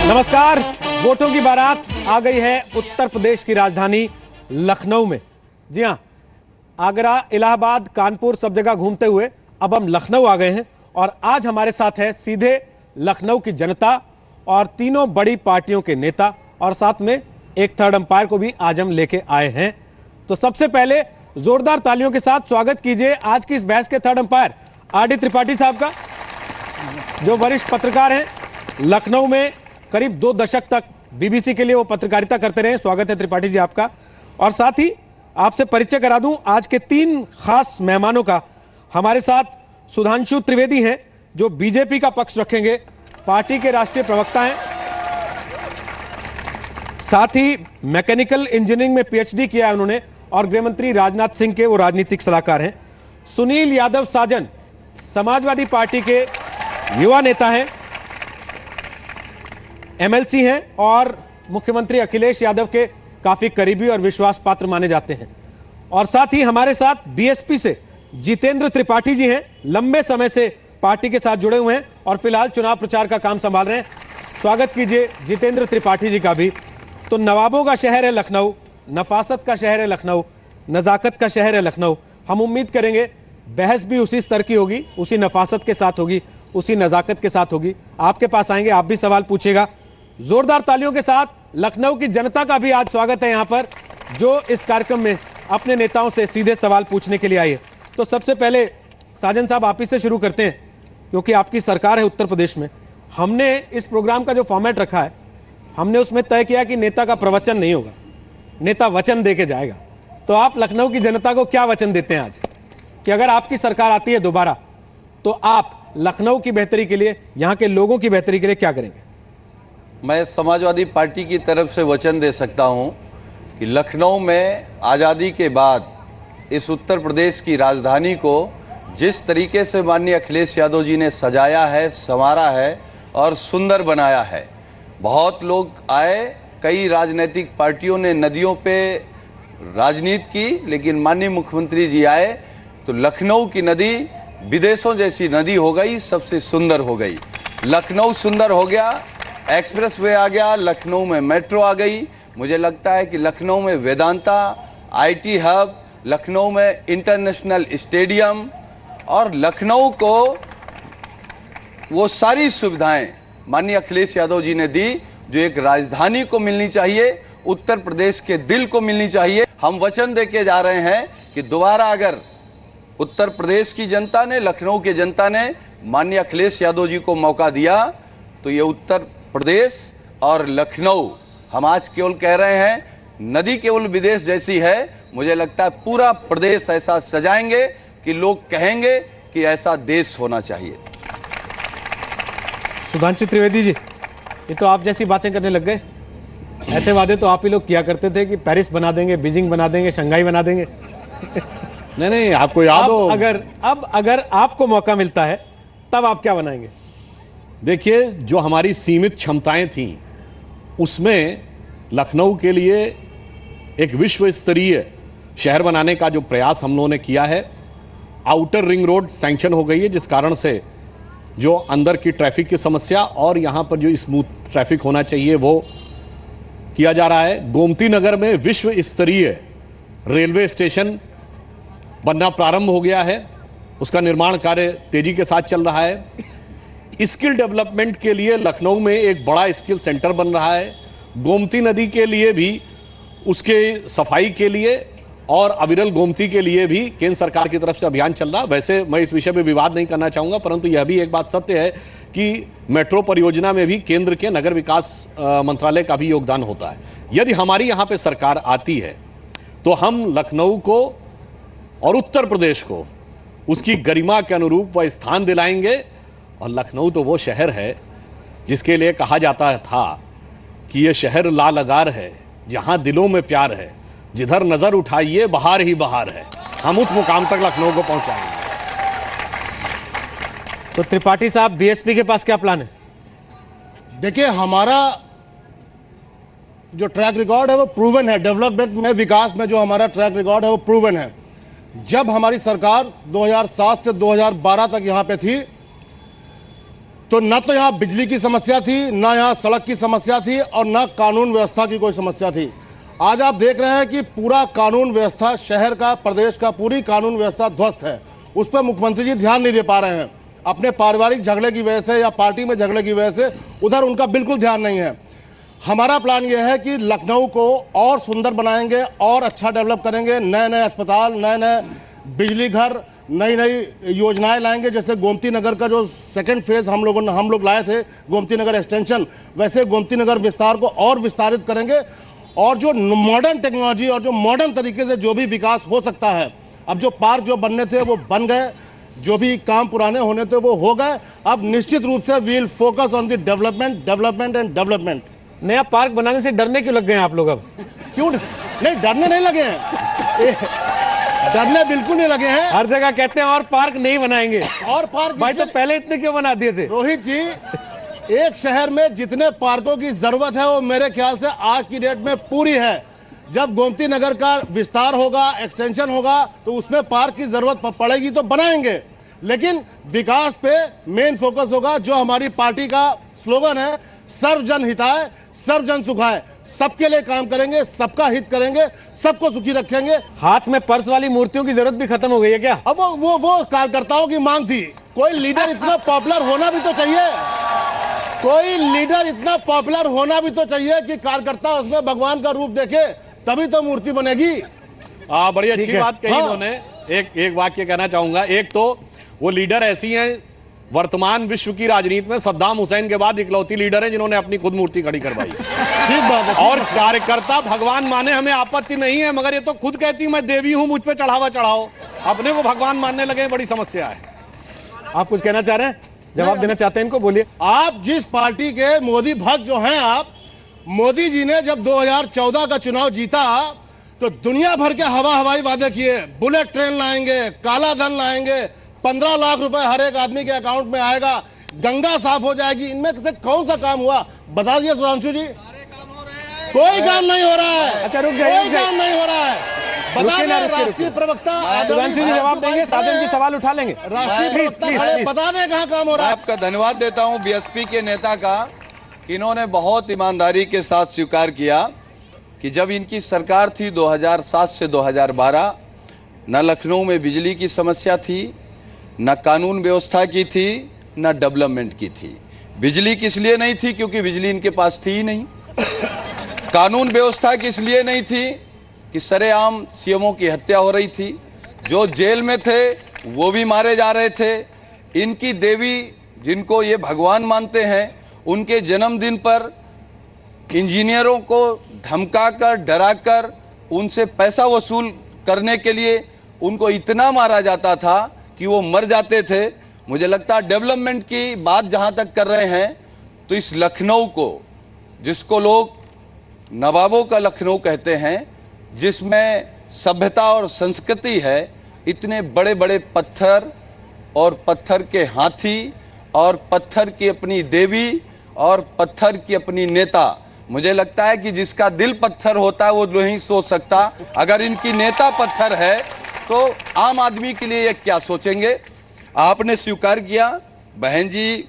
नमस्कार। वोटों की बारात आ गई है उत्तर प्रदेश की राजधानी लखनऊ में। जी हां, आगरा, इलाहाबाद, कानपुर सब जगह घूमते हुए अब हम लखनऊ आ गए हैं और आज हमारे साथ है सीधे लखनऊ की जनता और तीनों बड़ी पार्टियों के नेता और साथ में एक थर्ड अंपायर को भी आज हम लेके आए हैं। तो सबसे पहले जोरदार तालियों के साथ स्वागत कीजिए आज की इस बहस के थर्ड अंपायर आर.डी. त्रिपाठी साहब का, जो वरिष्ठ पत्रकार हैं। लखनऊ में करीब 2 दशक तक बीबीसी के लिए वो पत्रकारिता करते रहे। स्वागत है त्रिपाठी जी आपका। और साथ ही आपसे परिचय करा दूं आज के 3 खास मेहमानों का। हमारे साथ सुधांशु त्रिवेदी हैं, जो बीजेपी का पक्ष रखेंगे, पार्टी के राष्ट्रीय प्रवक्ता हैं। साथ ही मैकेनिकल इंजीनियरिंग में पीएचडी किया है उन्होंने और गृह मंत्री राजनाथ सिंह के वो राजनीतिक सलाहकार हैं। सुनील यादव साजन समाजवादी पार्टी के युवा नेता हैं, एमएलसी हैं और मुख्यमंत्री अखिलेश यादव के काफी करीबी और विश्वास पात्र माने जाते हैं। और साथ ही हमारे साथ बीएसपी से जितेंद्र त्रिपाठी जी हैं, लंबे समय से पार्टी के साथ जुड़े हुए हैं और फिलहाल चुनाव प्रचार का काम संभाल रहे हैं। स्वागत कीजिए जितेंद्र त्रिपाठी जी का भी। तो नवाबों का शहर है लखनऊ, नफासत का शहर है लखनऊ, नजाकत का शहर है लखनऊ। हम उम्मीद करेंगे बहस भी उसी स्तर की होगी, उसी नफासत के साथ होगी, उसी नजाकत के साथ होगी। आपके पास आएंगे, आप भी सवाल पूछेगा। जोरदार तालियों के साथ लखनऊ की जनता का भी आज स्वागत है यहां पर, जो इस कार्यक्रम में अपने नेताओं से सीधे सवाल पूछने के लिए आई है। तो सबसे पहले साजन साहब आप ही से शुरू करते हैं, क्योंकि आपकी सरकार है उत्तर प्रदेश में। हमने इस प्रोग्राम का जो फॉर्मेट रखा है, हमने उसमें तय किया कि नेता का प्रवचन नहीं होगा, नेता वचन दे के जाएगा। तो आप लखनऊ की जनता को क्या वचन देते हैं आज कि अगर आपकी सरकार आती है दोबारा तो आप लखनऊ की बेहतरी के लिए, यहाँ के लोगों की बेहतरी के लिए क्या करेंगे? मैं समाजवादी पार्टी की तरफ से वचन दे सकता हूं कि लखनऊ में आज़ादी के बाद इस उत्तर प्रदेश की राजधानी को जिस तरीके से माननीय अखिलेश यादव जी ने सजाया है, संवारा है और सुंदर बनाया है। बहुत लोग आए, कई राजनीतिक पार्टियों ने नदियों पे राजनीति की, लेकिन माननीय मुख्यमंत्री जी आए तो लखनऊ की नदी विदेशों जैसी नदी हो गई, सबसे सुंदर हो गई। लखनऊ सुंदर हो गया, एक्सप्रेस वे आ गया, लखनऊ में मेट्रो आ गई। मुझे लगता है कि लखनऊ में वेदांता, आईटी हब, लखनऊ में इंटरनेशनल स्टेडियम और लखनऊ को वो सारी सुविधाएं माननीय अखिलेश यादव जी ने दी जो एक राजधानी को मिलनी चाहिए, उत्तर प्रदेश के दिल को मिलनी चाहिए। हम वचन देके जा रहे हैं कि दोबारा अगर उत्तर प्रदेश की जनता ने, लखनऊ की जनता ने माननीय अखिलेश यादव जी को मौका दिया तो ये उत्तर प्रदेश और लखनऊ, हम आज केवल कह रहे हैं नदी केवल विदेश जैसी है, मुझे लगता है पूरा प्रदेश ऐसा सजाएंगे कि लोग कहेंगे कि ऐसा देश होना चाहिए। सुधांशु त्रिवेदी जी, ये तो आप जैसी बातें करने लग गए। ऐसे वादे तो आप ही लोग किया करते थे कि पेरिस बना देंगे, बीजिंग बना देंगे, शंघाई बना देंगे। नहीं, आपको याद हो अगर आपको मौका मिलता है तब आप क्या बनाएंगे? देखिए, जो हमारी सीमित क्षमताएं थीं उसमें लखनऊ के लिए एक विश्व स्तरीय शहर बनाने का जो प्रयास हम लोगों ने किया है। आउटर रिंग रोड सैंक्शन हो गई है, जिस कारण से जो अंदर की ट्रैफिक की समस्या और यहाँ पर जो स्मूथ ट्रैफिक होना चाहिए वो किया जा रहा है। गोमती नगर में विश्व स्तरीय रेलवे स्टेशन बनना प्रारंभ हो गया है, उसका निर्माण कार्य तेजी के साथ चल रहा है। स्किल डेवलपमेंट के लिए लखनऊ में एक बड़ा स्किल सेंटर बन रहा है। गोमती नदी के लिए भी, उसके सफाई के लिए और अविरल गोमती के लिए भी केंद्र सरकार की तरफ से अभियान चल रहा है। वैसे मैं इस विषय में विवाद नहीं करना चाहूँगा, परंतु यह भी एक बात सत्य है कि मेट्रो परियोजना में भी केंद्र के नगर विकास मंत्रालय का भी योगदान होता है। यदि हमारी यहाँ पे सरकार आती है तो हम लखनऊ को और उत्तर प्रदेश को उसकी गरिमा के अनुरूप वह स्थान दिलाएंगे। और लखनऊ तो वो शहर है जिसके लिए कहा जाता था कि ये शहर लालगार है, जहाँ दिलों में प्यार है, जिधर नजर उठाइए बहार ही बहार है। हम उस मुकाम तक लखनऊ को पहुंचाएंगे। तो त्रिपाठी साहब, बीएसपी के पास क्या प्लान है? देखिए, हमारा जो ट्रैक रिकॉर्ड है वो प्रूवन है। डेवलपमेंट में, विकास में जो हमारा ट्रैक रिकॉर्ड है वो प्रूवन है। जब हमारी सरकार 2007 से 2012 तक यहाँ पे थी तो ना तो यहाँ बिजली की समस्या थी, ना यहाँ सड़क की समस्या थी और ना कानून व्यवस्था की कोई समस्या थी। आज आप देख रहे हैं कि पूरा कानून व्यवस्था, शहर का, प्रदेश का पूरी कानून व्यवस्था ध्वस्त है। उस पर मुख्यमंत्री जी ध्यान नहीं दे पा रहे हैं। अपने पारिवारिक झगड़े की वजह से या पार्टी में झगड़े की वजह से उधर उनका बिल्कुल ध्यान नहीं है। हमारा प्लान यह है कि लखनऊ को और सुंदर बनाएंगे और अच्छा डेवलप करेंगे। नए नए अस्पताल, नए नए बिजली घर, नई नई योजनाएं लाएंगे। जैसे गोमती नगर का जो सेकंड फेज हम लोग लाए थे, गोमती नगर एक्सटेंशन, वैसे गोमती नगर विस्तार को और विस्तारित करेंगे। और जो मॉडर्न टेक्नोलॉजी और जो मॉडर्न तरीके से जो भी विकास हो सकता है, अब जो पार्क जो बनने थे वो बन गए, जो भी काम पुराने होने थे वो हो गए। अब निश्चित रूप से we will focus on the development, development and development. नया पार्क बनाने से डरने क्यों लग गए हैं आप लोग? अब क्यों नहीं, डरने नहीं लगे हैं, डरने बिल्कुल नहीं लगे हैं। हर जगह कहते हैं और पार्क नहीं बनाएंगे। और पार्क भाई तो पहले इतने क्यों बना दिए थे? रोहित जी, एक शहर में जितने पार्कों की जरूरत है वो मेरे ख्याल से आज की डेट में पूरी है। जब गोमती नगर का विस्तार होगा, एक्सटेंशन होगा, तो उसमें पार्क की जरूरत पड़ेगी तो बनाएंगे, लेकिन विकास पे मेन फोकस होगा। जो हमारी पार्टी का स्लोगन है, सर्व जन हिताय सर्व जन सुखाय, सबके लिए काम करेंगे, सबका हित करेंगे, सबको सुखी रखेंगे। हाथ में पर्स वाली मूर्तियों की जरूरत भी खत्म हो गई है क्या? अब वो कार्यकर्ताओं की मांग थी। कोई लीडर इतना पॉपुलर होना भी तो चाहिए, कोई लीडर इतना पॉपुलर होना भी तो चाहिए कि कार्यकर्ता उसमें भगवान का रूप देखे, तभी तो मूर्ति बनेगी। बड़ी अच्छी बात कही हाँ। उन्होंने। एक वाक्य कहना चाहूंगा। एक तो वो लीडर ऐसी हैं, वर्तमान विश्व की राजनीति में सद्दाम हुसैन के बाद इकलौती लीडर हैं जिन्होंने अपनी खुद मूर्ति खड़ी करवाई। ठीक बात है। और कार्यकर्ता भगवान माने, हमें आपत्ति नहीं है, मगर ये तो खुद कहती मैं देवी हूं, मुझ पे चढ़ावा चढ़ाओ, अपने को भगवान मानने लगे, बड़ी समस्या है। आप कुछ कहना चाह रहे हैं? जवाब देना चाहते हैं इनको, बोलिए। आप जिस पार्टी के मोदी भक्त जो हैं, आप मोदी जी ने जब 2014 का चुनाव जीता तो दुनिया भर के हवाई वादे किए। बुलेट ट्रेन लाएंगे, काला धन लाएंगे, 15 लाख रुपए हर एक आदमी के अकाउंट में आएगा, गंगा साफ हो जाएगी। इनमें से कौन सा काम हुआ बता दीजिए सुधांशु जी? कोई काम नहीं हो रहा है। अच्छा, रुक जाइए, कोई काम नहीं हो रहा है। बता दें राष्ट्रीय प्रवक्ता सुधांशु जी जवाब देंगे, साधन जी सवाल उठा लेंगे। राष्ट्रीय प्रवक्ता खड़े, बता दें कहाँ काम हो रहा है। आपका धन्यवाद देता हूं बीएसपी के नेता का कि इन्होंने बहुत ईमानदारी के साथ स्वीकार किया कि जब इनकी सरकार थी 2007 से 2012, न लखनऊ में बिजली की समस्या थी, न कानून व्यवस्था की थी, न डेवलपमेंट की थी। बिजली किस लिए नहीं थी? क्योंकि बिजली इनके पास थी ही नहीं। कानून व्यवस्था किस लिए नहीं थी? कि सरेआम सीएमओ की हत्या हो रही थी, जो जेल में थे वो भी मारे जा रहे थे। इनकी देवी, जिनको ये भगवान मानते हैं, उनके जन्मदिन पर इंजीनियरों को धमकाकर, डराकर, उनसे पैसा वसूल करने के लिए उनको इतना मारा जाता था कि वो मर जाते थे। मुझे लगता है डेवलपमेंट की बात जहाँ तक कर रहे हैं, तो इस लखनऊ को, जिसको लोग नवाबों का लखनऊ कहते हैं, जिसमें सभ्यता और संस्कृति है, इतने बड़े बड़े पत्थर और पत्थर के हाथी और पत्थर की अपनी देवी और पत्थर की अपनी नेता, मुझे लगता है कि जिसका दिल पत्थर होता है वो नहीं सोच सकता। अगर इनकी नेता पत्थर है तो आम आदमी के लिए ये क्या सोचेंगे। आपने स्वीकार किया। बहन जी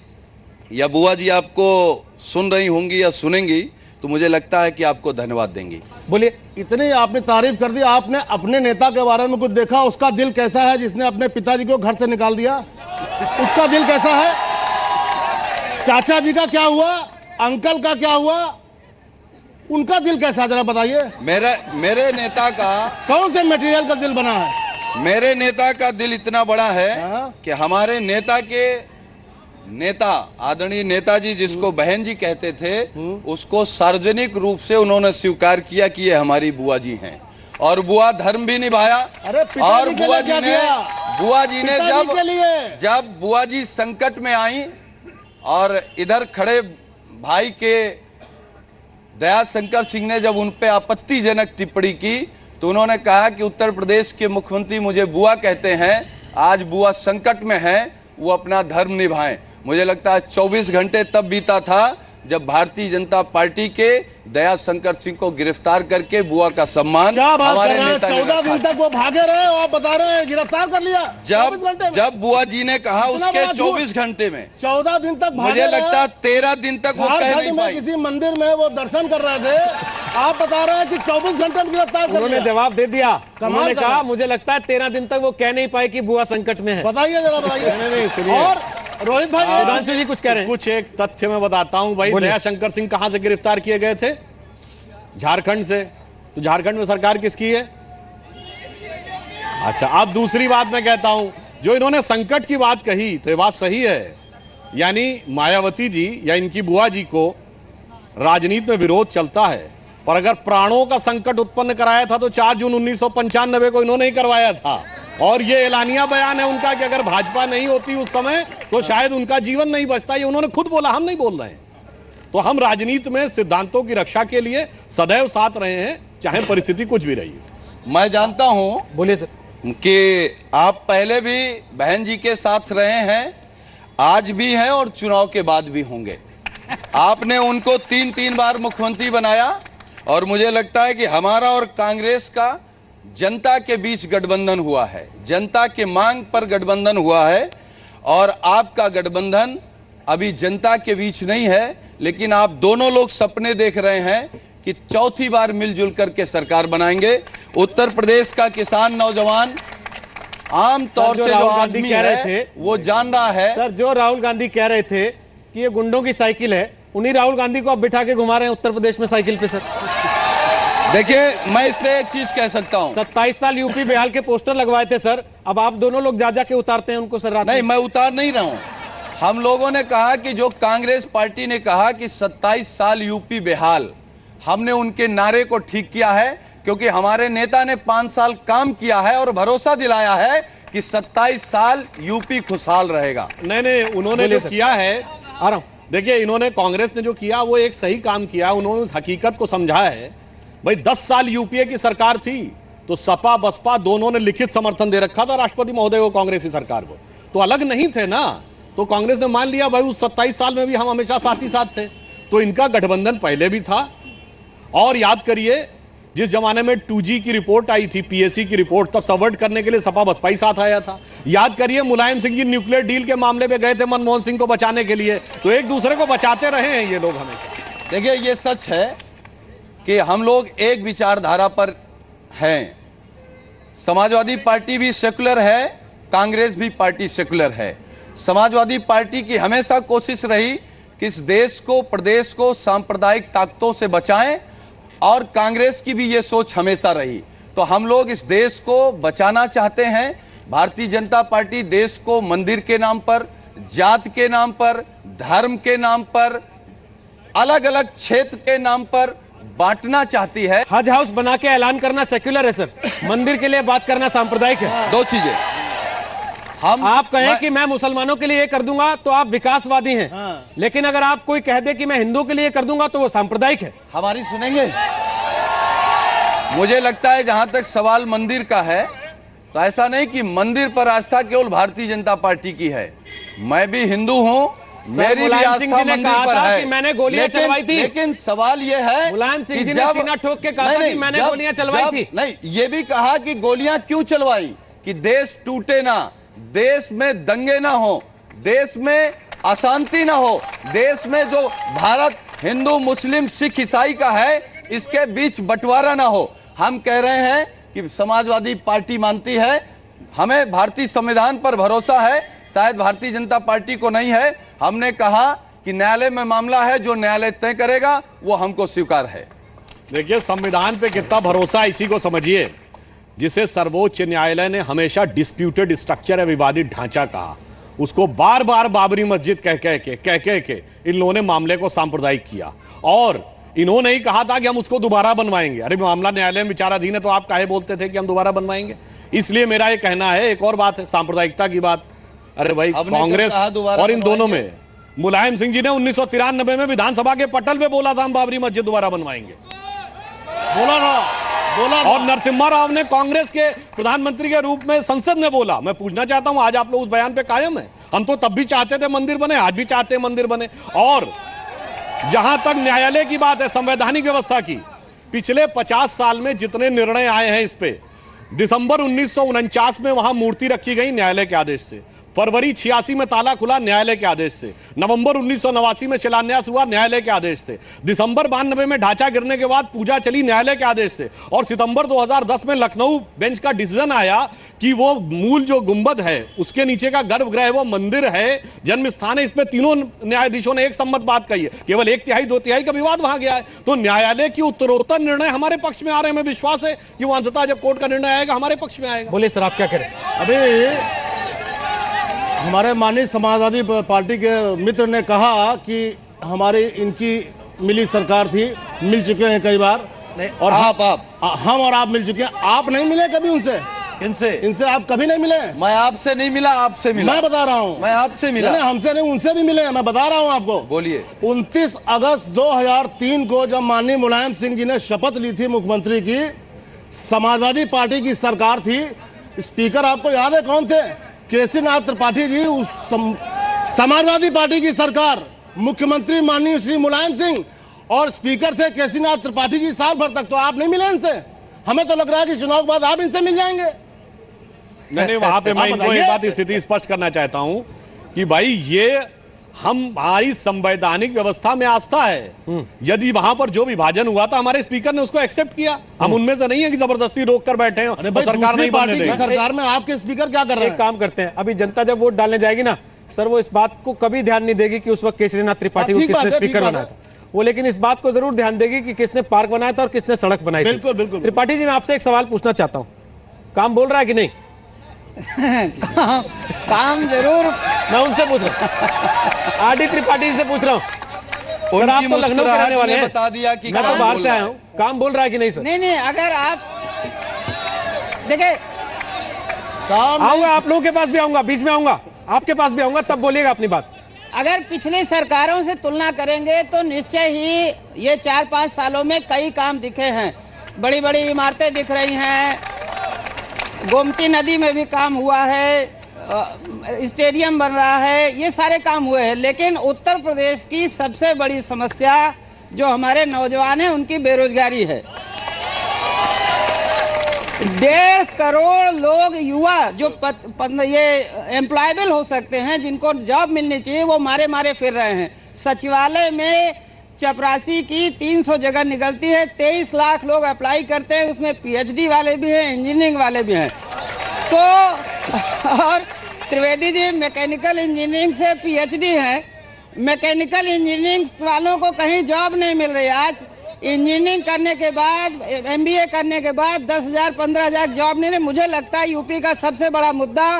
या बुआ जी आपको सुन रही होंगी या सुनेंगी तो मुझे लगता है कि आपको धन्यवाद देंगी। बोलिए। इतनी आपने तारीफ कर दी, आपने अपने नेता के बारे में कुछ देखा? उसका दिल कैसा है जिसने अपने पिताजी को घर से निकाल दिया? उसका दिल कैसा है? चाचा जी का क्या हुआ? अंकल का क्या हुआ? उनका दिल कैसा, जरा बताइए। मेरे नेता का कौन से मटेरियल का दिल बना है? मेरे नेता का दिल इतना बड़ा है कि हमारे नेता के नेता, आदरणीय नेताजी जिसको बहन जी कहते थे, उसको सार्वजनिक रूप से उन्होंने स्वीकार किया कि ये हमारी बुआ जी हैं, और बुआ धर्म भी निभाया। अरे और बुआ जी ने जब बुआ जी संकट में आई और इधर खड़े भाई के दया शंकर सिंह ने जब उन पे आपत्तिजनक टिप्पणी की, तो उन्होंने कहा कि उत्तर प्रदेश के मुख्यमंत्री मुझे बुआ कहते हैं, आज बुआ संकट में है, वो अपना धर्म निभाएं। मुझे लगता है 24 घंटे तब बीता था जब भारतीय जनता पार्टी के दया शंकर सिंह को गिरफ्तार करके बुआ का सम्मान क्या बात कर हमारे रहे हैं? नेता ने 14 दिन रखा। तक वो भागे रहे और आप बता रहे हैं गिरफ्तार कर लिया 24 घंटे में। जब बुआ जी ने कहा इतना उसके बड़ा झूठ। 24 घंटे में 14 दिन तक भागे मुझे रहे। लगता 13 दिन तक वो कह झारखंड नहीं में पाई। किसी मंदिर में वो दर्शन कर रहे थे, आप बता रहे हैं कि 24 घंटे में गिरफ्तार कर उन्होंने लिया। जवाब दे दिया। उन्होंने कर कहा रहा। मुझे लगता है 13 दिन तक वो कह नहीं पाए कि बुआ संकट में है। बताइए जरा, बताइए। नहीं, सुनिए। और रोहित भाई सुधांशु जी कुछ कह रहे हैं। कुछ एक तथ्य मैं बताता हूं भाई। बोलिए। दया शंकर सिंह कहां से गिरफ्तार किए गए थे? झारखंड से। तो झारखंड में सरकार किसकी है? अच्छा, अब दूसरी बात मैं कहता हूं, जो इन्होंने संकट की बात कही तो ये बात सही है। यानी मायावती जी या इनकी बुआ जी को राजनीति में विरोध चलता है, पर अगर प्राणों का संकट उत्पन्न कराया था तो 4 जून 1995 को इन्होंने ही करवाया था। और ये एलानिया बयान है उनका कि अगर भाजपा नहीं होती उस समय तो शायद उनका जीवन नहीं बचता। ये उन्होंने खुद बोला, हम नहीं बोल रहे हैं। तो हम राजनीति में सिद्धांतों की रक्षा के लिए सदैव साथ रहे हैं, चाहे परिस्थिति कुछ भी रही हो। मैं जानता हूं बोलिए सर। कि आप पहले भी बहन जी के साथ रहे हैं, आज भी हैं और चुनाव के बाद भी होंगे। आपने उनको 3 बार मुख्यमंत्री बनाया और मुझे लगता है कि हमारा और कांग्रेस का जनता के बीच गठबंधन हुआ है, जनता के मांग पर गठबंधन हुआ है। और आपका गठबंधन अभी जनता के बीच नहीं है, लेकिन आप दोनों लोग सपने देख रहे हैं कि चौथी बार मिलजुल करके सरकार बनाएंगे। उत्तर प्रदेश का किसान नौजवान आम तौर जो से जो राहुल गांधी आदमी कह रहे है थे, वो जान रहा है। सर जो राहुल गांधी कह रहे थे कि ये गुंडों की साइकिल है, उन्हीं राहुल गांधी को आप बिठा के घुमा रहे हैं उत्तर प्रदेश में साइकिल पे। सर देखिए, मैं इस पे एक चीज कह सकता हूं। 27 साल यूपी बिहार के पोस्टर लगवाए थे सर, अब आप दोनों लोग जा के उतारते हैं उनको सर रात नहीं, में। मैं उतार नहीं रहा हूं। हम लोगों ने कहा कि जो कांग्रेस पार्टी ने कहा कि 27 साल यूपी बेहाल, हमने उनके नारे को ठीक किया है, क्योंकि हमारे नेता ने 5 साल काम किया है और भरोसा दिलाया है कि 27 साल यूपी खुशहाल रहेगा। नहीं, उन्होंने जो किया है, आ रहा हूं। देखिए, इन्होंने कांग्रेस ने जो किया वो एक सही काम किया। उन्होंने उस हकीकत को समझा है। भाई 10 साल यूपीए की सरकार थी तो सपा बसपा दोनों ने लिखित समर्थन दे रखा था राष्ट्रपति महोदय को, कांग्रेसी सरकार को। तो अलग नहीं थे ना, तो कांग्रेस ने मान लिया भाई उस 27 साल में भी हम हमेशा साथ ही साथ थे। तो इनका गठबंधन पहले भी था। और याद करिए, जिस जमाने में 2G की रिपोर्ट आई थी, पीएससी की रिपोर्ट, तब सबवर्ट करने के लिए सपा बसपा ही साथ आया था। याद करिए, मुलायम सिंह जी न्यूक्लियर डील के मामले में गए थे मनमोहन सिंह को बचाने के लिए। तो एक दूसरे को बचाते रहे हैं ये लोग हमेशा। देखिए, ये सच है कि हम लोग एक विचारधारा पर हैं। समाजवादी पार्टी भी सेकुलर है, कांग्रेस भी पार्टी सेकुलर है। समाजवादी पार्टी की हमेशा कोशिश रही कि इस देश को, प्रदेश को सांप्रदायिक ताकतों से बचाएं, और कांग्रेस की भी ये सोच हमेशा रही। तो हम लोग इस देश को बचाना चाहते हैं। भारतीय जनता पार्टी देश को मंदिर के नाम पर, जात के नाम पर, धर्म के नाम पर, अलग अलग क्षेत्र के नाम पर बांटना चाहती है। हज हाउस बना के ऐलान करना सेक्युलर है सर, मंदिर के लिए बात करना सांप्रदायिक है। दो चीजें आप कहें कि मैं मुसलमानों के लिए ये कर दूंगा तो आप विकासवादी हैं, लेकिन अगर आप कोई कह दे कि मैं हिंदू के लिए कर दूंगा तो वो सांप्रदायिक है। हमारी सुनेंगे? मुझे लगता है जहां तक सवाल मंदिर का है, तो ऐसा नहीं कि मंदिर पर आस्था केवल भारतीय जनता पार्टी की है। मैं भी हिंदू हूं, मेरी भी मुलायम सिंह आस्था जी ने मंदिर कहा पर था है। कि मैंने गोलियां चलवाई थी। लेकिन सवाल यह है, मुलायम सिंह कि जी ने सीना ठोक के कहा था कि मैंने गोलियां चलवाई थी। नहीं, ये भी कहा कि गोलियां क्यों चलवाई, कि देश टूटे ना, देश में दंगे ना हो, देश में अशांति ना हो, देश में जो भारत हिंदू मुस्लिम सिख ईसाई का है इसके बीच बंटवारा ना हो। हम कह रहे हैं कि समाजवादी पार्टी मानती है, हमें भारतीय संविधान पर भरोसा है, शायद भारतीय जनता पार्टी को नहीं है। हमने कहा कि न्यायालय में मामला है, जो न्यायालय तय करेगा वो हमको स्वीकार है। देखिए, संविधान पे कितना भरोसा है इसी को समझिए, जिसे सर्वोच्च न्यायालय ने हमेशा डिस्प्यूटेड स्ट्रक्चर है, विवादित ढांचा कहा। उसको बार बार बाबरी मस्जिद कह के इन लोगों ने मामले को सांप्रदायिक किया। और इन्होंने ही कहा था कि हम उसको दोबारा बनवाएंगे। अरे मामला न्यायालय में विचाराधीन है, तो आप काहे बोलते थे कि हम दोबारा बनवाएंगे? इसलिए मेरा ये कहना है, एक और बात है सांप्रदायिकता की बात। अरे भाई, कांग्रेस और इन दोनों में, मुलायम सिंह जी ने 1993 में विधानसभा के पटल पे बोला था हम बाबरी मस्जिद दोबारा बनवाएंगे, बोला। और नरसिम्हा राव ने कांग्रेस के प्रधानमंत्री के रूप में संसद में बोला। मैं पूछना चाहता हूं, आज आप लोग उस बयान पे कायम है? हम तो तब भी चाहते थे मंदिर बने, आज भी चाहते हैं मंदिर बने। और जहां तक न्यायालय की बात है, संवैधानिक व्यवस्था की, पिछले 50 साल में जितने निर्णय आए हैं इस पे, दिसंबर 1949 में वहां मूर्ति रखी गई न्यायालय के आदेश से, फरवरी 86 में ताला खुला न्यायालय के आदेश से, नवंबर 1989 में शिलान्यास हुआ न्यायालय के आदेश से, दिसंबर 92 में ढांचा गिरने के बाद पूजा चली न्यायालय के आदेश से, और सितंबर 2010 में लखनऊ बेंच का डिसीजन आया कि वो मूल जो गुंबद है उसके नीचे का गर्भगृह वो मंदिर है, जन्म स्थान है। इसमें तीनों न्यायाधीशों ने एक सम्मत बात कही है, केवल 1/3 2/3 का विवाद वहां गया है। तो न्यायालय की उत्तरोत्तर निर्णय हमारे पक्ष में आ रहे हैं। हमें विश्वास है कि वो अंततः जब कोर्ट का निर्णय आएगा हमारे पक्ष में आएगा। बोलिए सर, आप क्या करें? अभी हमारे माननीय समाजवादी पार्टी के मित्र ने कहा कि हमारी इनकी मिली सरकार थी, मिल चुके हैं कई बार, और हम और आप मिल चुके हैं। आप नहीं मिले कभी उनसे? इनसे आप कभी नहीं मिले? मैं आपसे नहीं मिला, आपसे मिला। मैं बता रहा हूँ, मैं आपसे मिला। नहीं, हमसे नहीं, उनसे भी मिले हैं। मैं बता रहा हूँ आपको। बोलिए। 29 अगस्त 2003 को जब माननीय मुलायम सिंह जी ने शपथ ली थी मुख्यमंत्री की, समाजवादी पार्टी की सरकार थी, स्पीकर आपको याद है कौन थे? केसीनाथ त्रिपाठी जी। उस समाजवादी पार्टी की सरकार, मुख्यमंत्री माननीय श्री मुलायम सिंह और स्पीकर थे केसीनाथ त्रिपाठी जी साल भर तक। तो आप नहीं मिले इनसे? हमें तो लग रहा है कि चुनाव के बाद आप इनसे मिल जाएंगे। नहीं, वहां पे मैं इनको एक बात स्थिति स्पष्ट करना चाहता हूं कि भाई ये हमारी संवैधानिक व्यवस्था में आस्था है। यदि वहां पर जो विभाजन हुआ था हमारे स्पीकर ने उसको एक्सेप्ट किया। हम उनमें से नहीं है कि जबरदस्ती रोक कर बैठे हैं और सरकार नहीं बनने देगी। सरकार में आपके स्पीकर क्या कर रहे हैं? एक काम करते हैं, अभी जनता जब वोट डालने जाएगी ना सर, वो इस बात को कभी ध्यान नहीं देगी कि उस वक्त केसरीनाथ त्रिपाठी को किसने स्पीकर बनाया था। वो लेकिन इस बात को जरूर ध्यान देगी कि किसने पार्क बनाया था और किसने सड़क बनाई थी। बिल्कुल बिल्कुल। त्रिपाठी जी, मैं आपसे एक सवाल पूछना चाहता हूँ, काम बोल रहा है कि नहीं? काम जरूर। मैं उनसे पूछ रहा हूँ, आरडी त्रिपाठी जी से पूछ रहा हूँ। सर, आप तो लखनऊ के रहने वाले हैं, बता दिया कि मैं तो बाहर से आया हूँ, काम बोल रहा है कि नहीं सर? नहीं, अगर आप देखिए, आऊंगा आप लोगों के पास भी आऊंगा, बीच में आऊंगा, आपके पास भी आऊंगा, तब बोलिएगा अपनी बात। अगर पिछली सरकारों से तुलना करेंगे तो निश्चय ही ये 4-5 सालों में कई काम दिखे हैं। बड़ी बड़ी इमारतें दिख रही हैं, गोमती नदी में भी काम हुआ है, स्टेडियम बन रहा है, ये सारे काम हुए हैं। लेकिन उत्तर प्रदेश की सबसे बड़ी समस्या जो हमारे नौजवान हैं उनकी बेरोजगारी है। 1.5 करोड़ लोग युवा जो ये एम्प्लॉयबल हो सकते हैं, जिनको जॉब मिलनी चाहिए, वो मारे मारे फिर रहे हैं। सचिवालय में चपरासी की 300 जगह निकलती है, 23 लाख लोग अप्लाई करते हैं, उसमें पीएचडी वाले भी हैं, इंजीनियरिंग वाले भी हैं। तो और त्रिवेदी जी मैकेनिकल इंजीनियरिंग से पीएचडी हैं, मैकेनिकल इंजीनियरिंग वालों को कहीं जॉब नहीं मिल रही। आज इंजीनियरिंग करने के बाद, एमबीए करने के बाद 10,000 15,000 जॉब नहीं रहे। मुझे लगता है यूपी का सबसे बड़ा मुद्दा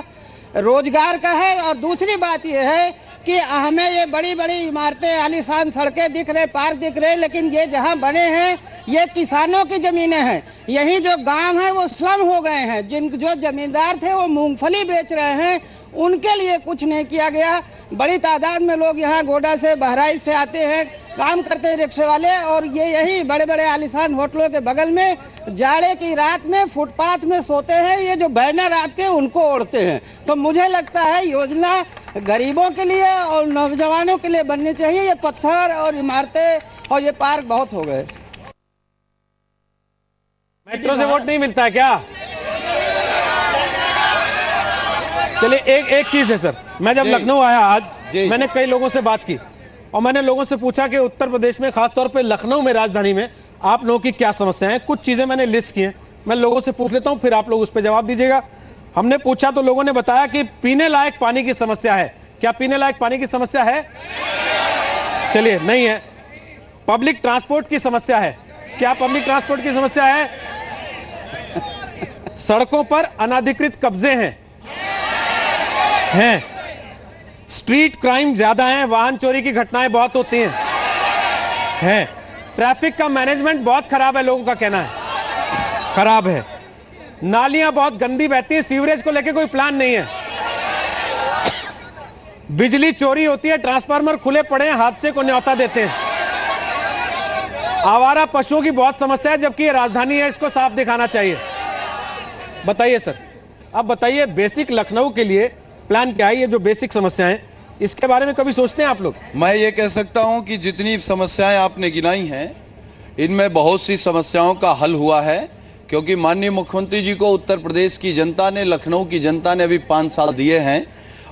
रोजगार का है। और दूसरी बात यह है कि हमें ये बड़ी बड़ी इमारतें, आलीशान सड़कें दिख रहे, पार्क दिख रहे, लेकिन ये जहाँ बने हैं ये किसानों की जमीनें हैं। यही जो गांव है वो स्लम हो गए हैं। जो जमींदार थे वो मूंगफली बेच रहे हैं, उनके लिए कुछ नहीं किया गया। बड़ी तादाद में लोग यहाँ गोडा से, बहराइच से आते हैं, काम करते हैं रिक्शे वाले, और ये यही बड़े बड़े आलीशान होटलों के बगल में जाड़े की रात में फुटपाथ में सोते हैं। ये जो बैनर आपके उनको ओढ़ते हैं। तो मुझे लगता है योजना गरीबों के लिए और नौजवानों के लिए बननी चाहिए। ये पत्थर और इमारतें और ये पार्क बहुत हो गए। मेट्रो से वोट नहीं मिलता है क्या? चलिए एक चीज है सर, मैं जब लखनऊ आया आज, मैंने कई लोगों से बात की और मैंने लोगों से पूछा कि उत्तर प्रदेश में, खासतौर पे लखनऊ में, राजधानी में आप लोगों की क्या समस्या है। कुछ चीजें मैंने लिस्ट की हैं, मैं लोगों से पूछ लेता हूं, फिर आप लोग उस पर जवाब दीजिएगा। हमने पूछा तो लोगों ने बताया कि पीने लायक पानी की समस्या है। क्या पीने लायक पानी की समस्या है? चलिए, नहीं है। पब्लिक ट्रांसपोर्ट की समस्या है। क्या पब्लिक ट्रांसपोर्ट की समस्या है? सड़कों पर अनाधिकृत कब्जे हैं। स्ट्रीट क्राइम ज्यादा है, वाहन चोरी की घटनाएं बहुत होती हैं। ट्रैफिक का मैनेजमेंट बहुत खराब है, लोगों का कहना है खराब है। नालियां बहुत गंदी बहती हैं, सीवरेज को लेके कोई प्लान नहीं है। बिजली चोरी होती है, ट्रांसफार्मर खुले पड़े हैं, हादसे को न्योता देते हैं। आवारा पशुओं की बहुत समस्या है, जबकि ये राजधानी है, इसको साफ दिखाना चाहिए। बताइए सर, अब बताइए बेसिक लखनऊ के लिए प्लान क्या है? ये जो बेसिक समस्याएं, इसके बारे में कभी सोचते हैं आप लोग? मैं ये कह सकता हूं कि जितनी समस्याएं आपने गिनाई हैं, इनमें बहुत सी समस्याओं का हल हुआ है, क्योंकि माननीय मुख्यमंत्री जी को उत्तर प्रदेश की जनता ने, लखनऊ की जनता ने अभी 5 साल दिए हैं।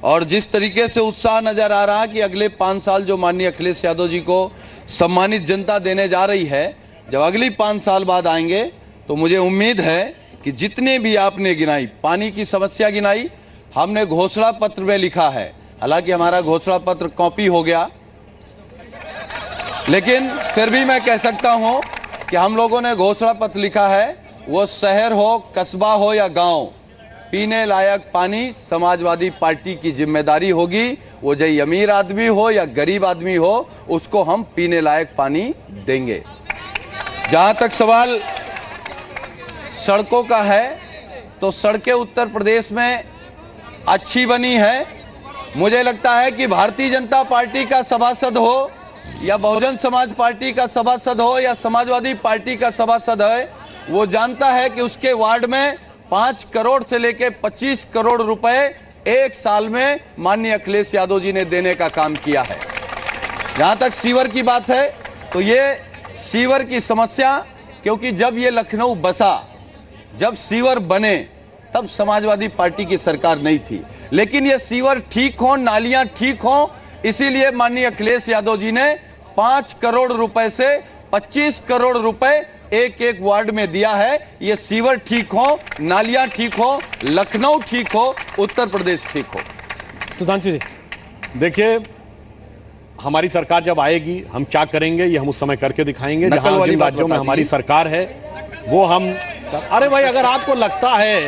और जिस तरीके से उत्साह नजर आ रहा है कि अगले 5 साल जो माननीय अखिलेश यादव जी को सम्मानित जनता देने जा रही है, जब अगली 5 साल बाद आएंगे तो मुझे उम्मीद है कि जितने भी आपने गिनाई, पानी की समस्या गिनाई, हमने घोषणा पत्र में लिखा है, हालांकि हमारा घोषणा पत्र कॉपी हो गया, लेकिन फिर भी मैं कह सकता हूं कि हम लोगों ने घोषणा पत्र लिखा है, वो शहर हो, कस्बा हो या गांव, पीने लायक पानी समाजवादी पार्टी की जिम्मेदारी होगी। वो चाहे अमीर आदमी हो या गरीब आदमी हो, उसको हम पीने लायक पानी देंगे। जहां तक सवाल सड़कों का है, तो सड़कें उत्तर प्रदेश में अच्छी बनी है। मुझे लगता है कि भारतीय जनता पार्टी का सभासद हो या बहुजन समाज पार्टी का सभासद हो या समाजवादी पार्टी का सभासद है, वो जानता है कि उसके वार्ड में 5 करोड़ से लेकर 25 करोड़ रुपए एक साल में माननीय अखिलेश यादव जी ने देने का काम किया है। जहां तक सीवर की बात है, तो ये सीवर की समस्या, क्योंकि जब ये लखनऊ बसा, जब सीवर बने, तब समाजवादी पार्टी की सरकार नहीं थी, लेकिन ये सीवर ठीक हो, नालियां ठीक हो, इसीलिए माननीय अखिलेश यादव जी ने 5 करोड़ रुपए से 25 करोड़ रुपए एक एक वार्ड में दिया है। ये सीवर ठीक हो, नालियां ठीक हो, लखनऊ ठीक हो, उत्तर प्रदेश ठीक हो। सुधांशु जी, देखिए, हमारी सरकार जब आएगी हम क्या करेंगे ये हम उस समय करके दिखाएंगे। नकल जहां वाली जिन बात राज्यों में बता हमारी दीजिए। सरकार है वो हम, अरे भाई, अगर आपको लगता है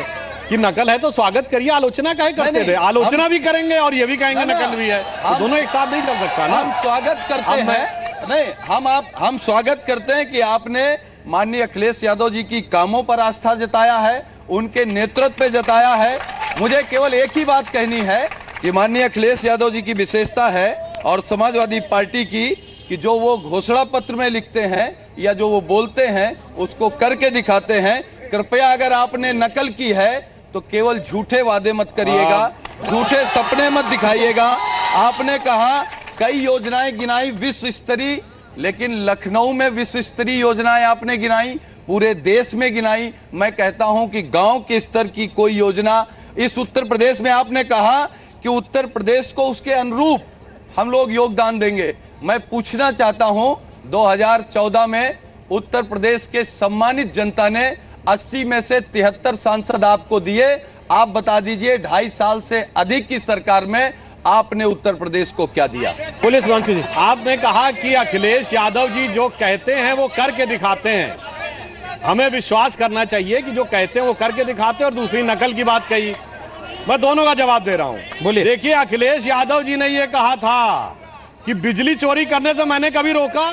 कि नकल है तो स्वागत करिए, आलोचना काहे करते नहीं, थे? आलोचना हम- भी करेंगे और ये भी कहेंगे ना, ना, नकल भी है, तो हम- दोनों एक साथ नहीं चल सकता ना। हम स्वागत करते अब मैं- हैं, नहीं, हम स्वागत करते हैं कि आपने माननीय अखिलेश यादव जी की कामों पर आस्था जताया है, उनके नेतृत्व पे जताया है। मुझे केवल एक ही बात कहनी है कि माननीय अखिलेश यादव जी की विशेषता है और समाजवादी पार्टी की, कि जो वो घोषणा पत्र में लिखते हैं या जो वो बोलते हैं उसको करके दिखाते हैं। कृपया अगर आपने नकल की है तो केवल झूठे वादे मत करिएगा, झूठे सपने मत दिखाइएगा। आपने कहा कई योजनाएं गिनाई विश्व स्तरीय, लेकिन लखनऊ में विश्व स्तरीय योजनाएं आपने गिनाई, पूरे देश में गिनाई। मैं कहता हूं कि गांव के स्तर की कोई योजना इस उत्तर प्रदेश में, आपने कहा कि उत्तर प्रदेश को उसके अनुरूप हम लोग योगदान देंगे। मैं पूछना चाहता हूं, 2014 में उत्तर प्रदेश के सम्मानित जनता ने 80 में से 73 सांसद आपको दिए। आप बता दीजिए 2.5 साल से अधिक की सरकार में आपने उत्तर प्रदेश को क्या दिया? बोलिए सुधांशु जी। आपने कहा कि अखिलेश यादव जी जो कहते हैं वो करके दिखाते हैं। हमें विश्वास करना चाहिए कि जो कहते हैं वो करके दिखाते हैं, और दूसरी नकल की बात कही। मैं दोनों का जवाब दे रहा हूं। बोलिए। देखिए, अखिलेश यादव जी ने ये कहा था कि बिजली चोरी करने से मैंने कभी रोका,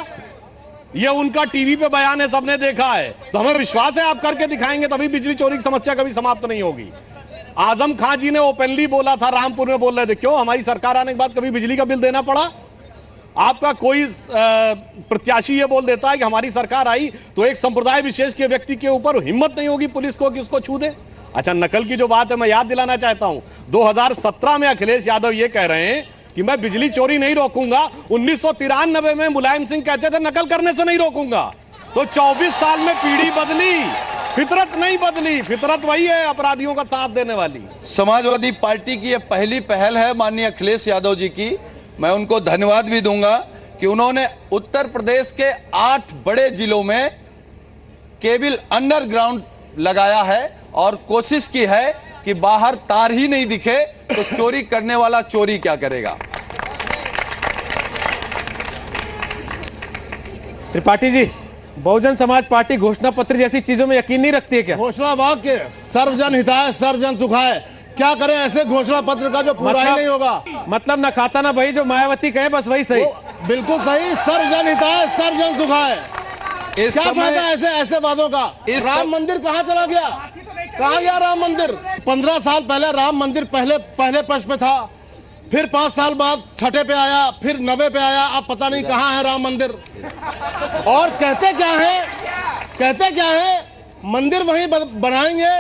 ये उनका टीवी पे बयान है, सबने देखा है। तो हमें विश्वास है आप करके दिखाएंगे, तभी बिजली चोरी की समस्या कभी समाप्त नहीं होगी। आजम खान जी ने ओपनली बोला था, रामपुर में बोल रहे थे, क्यों हमारी सरकार आने के बाद कभी बिजली का बिल देना पड़ा? आपका कोई प्रत्याशी ये बोल देता है कि हमारी सरकार आई तो एक संप्रदाय विशेष के व्यक्ति के ऊपर हिम्मत नहीं होगी पुलिस को कि उसको छू दे। अच्छा, नकल की जो बात है मैं याद दिलाना चाहता हूं, 2017 में अखिलेश यादव ये कह रहे हैं कि मैं बिजली चोरी नहीं रोकूंगा। 1993 में मुलायम सिंह कहते थे नकल करने से नहीं रोकूंगा। तो 24 साल में पीढ़ी बदली, फितरत नहीं बदली। फितरत वही है, अपराधियों का साथ देने वाली। समाजवादी पार्टी की यह पहली पहल है माननीय अखिलेश यादव जी की। मैं उनको धन्यवाद भी दूंगा कि उन्होंने उत्तर प्रदेश के 8 बड़े जिलों में केबल अंडरग्राउंड लगाया है और कोशिश की है कि बाहर तार ही नहीं दिखे तो चोरी करने वाला चोरी क्या करेगा। त्रिपाठी जी, बहुजन समाज पार्टी घोषणा पत्र जैसी चीजों में यकीन नहीं रखती है क्या? घोषणा वाक्य सर्वजन हिताय सर्वजन सुखाय, क्या करें ऐसे घोषणा पत्र का जो पूरा ही नहीं होगा? मतलब न खाता ना भाई, जो मायावती कहे बस वही सही। बिल्कुल सही, सर्वजन हिताय सर्वजन सुखाय। इस क्या समय फायदा ऐसे ऐसे वादों का? राम मंदिर कहाँ चला गया? कहाँ गया राम मंदिर? 15 साल पहले राम मंदिर पहले पक्ष पे था, फिर 5 साल बाद छठे पे आया, फिर 9वें पे आया, अब पता नहीं कहाँ है राम मंदिर। और कहते क्या है? मंदिर वहीं बनाएंगे,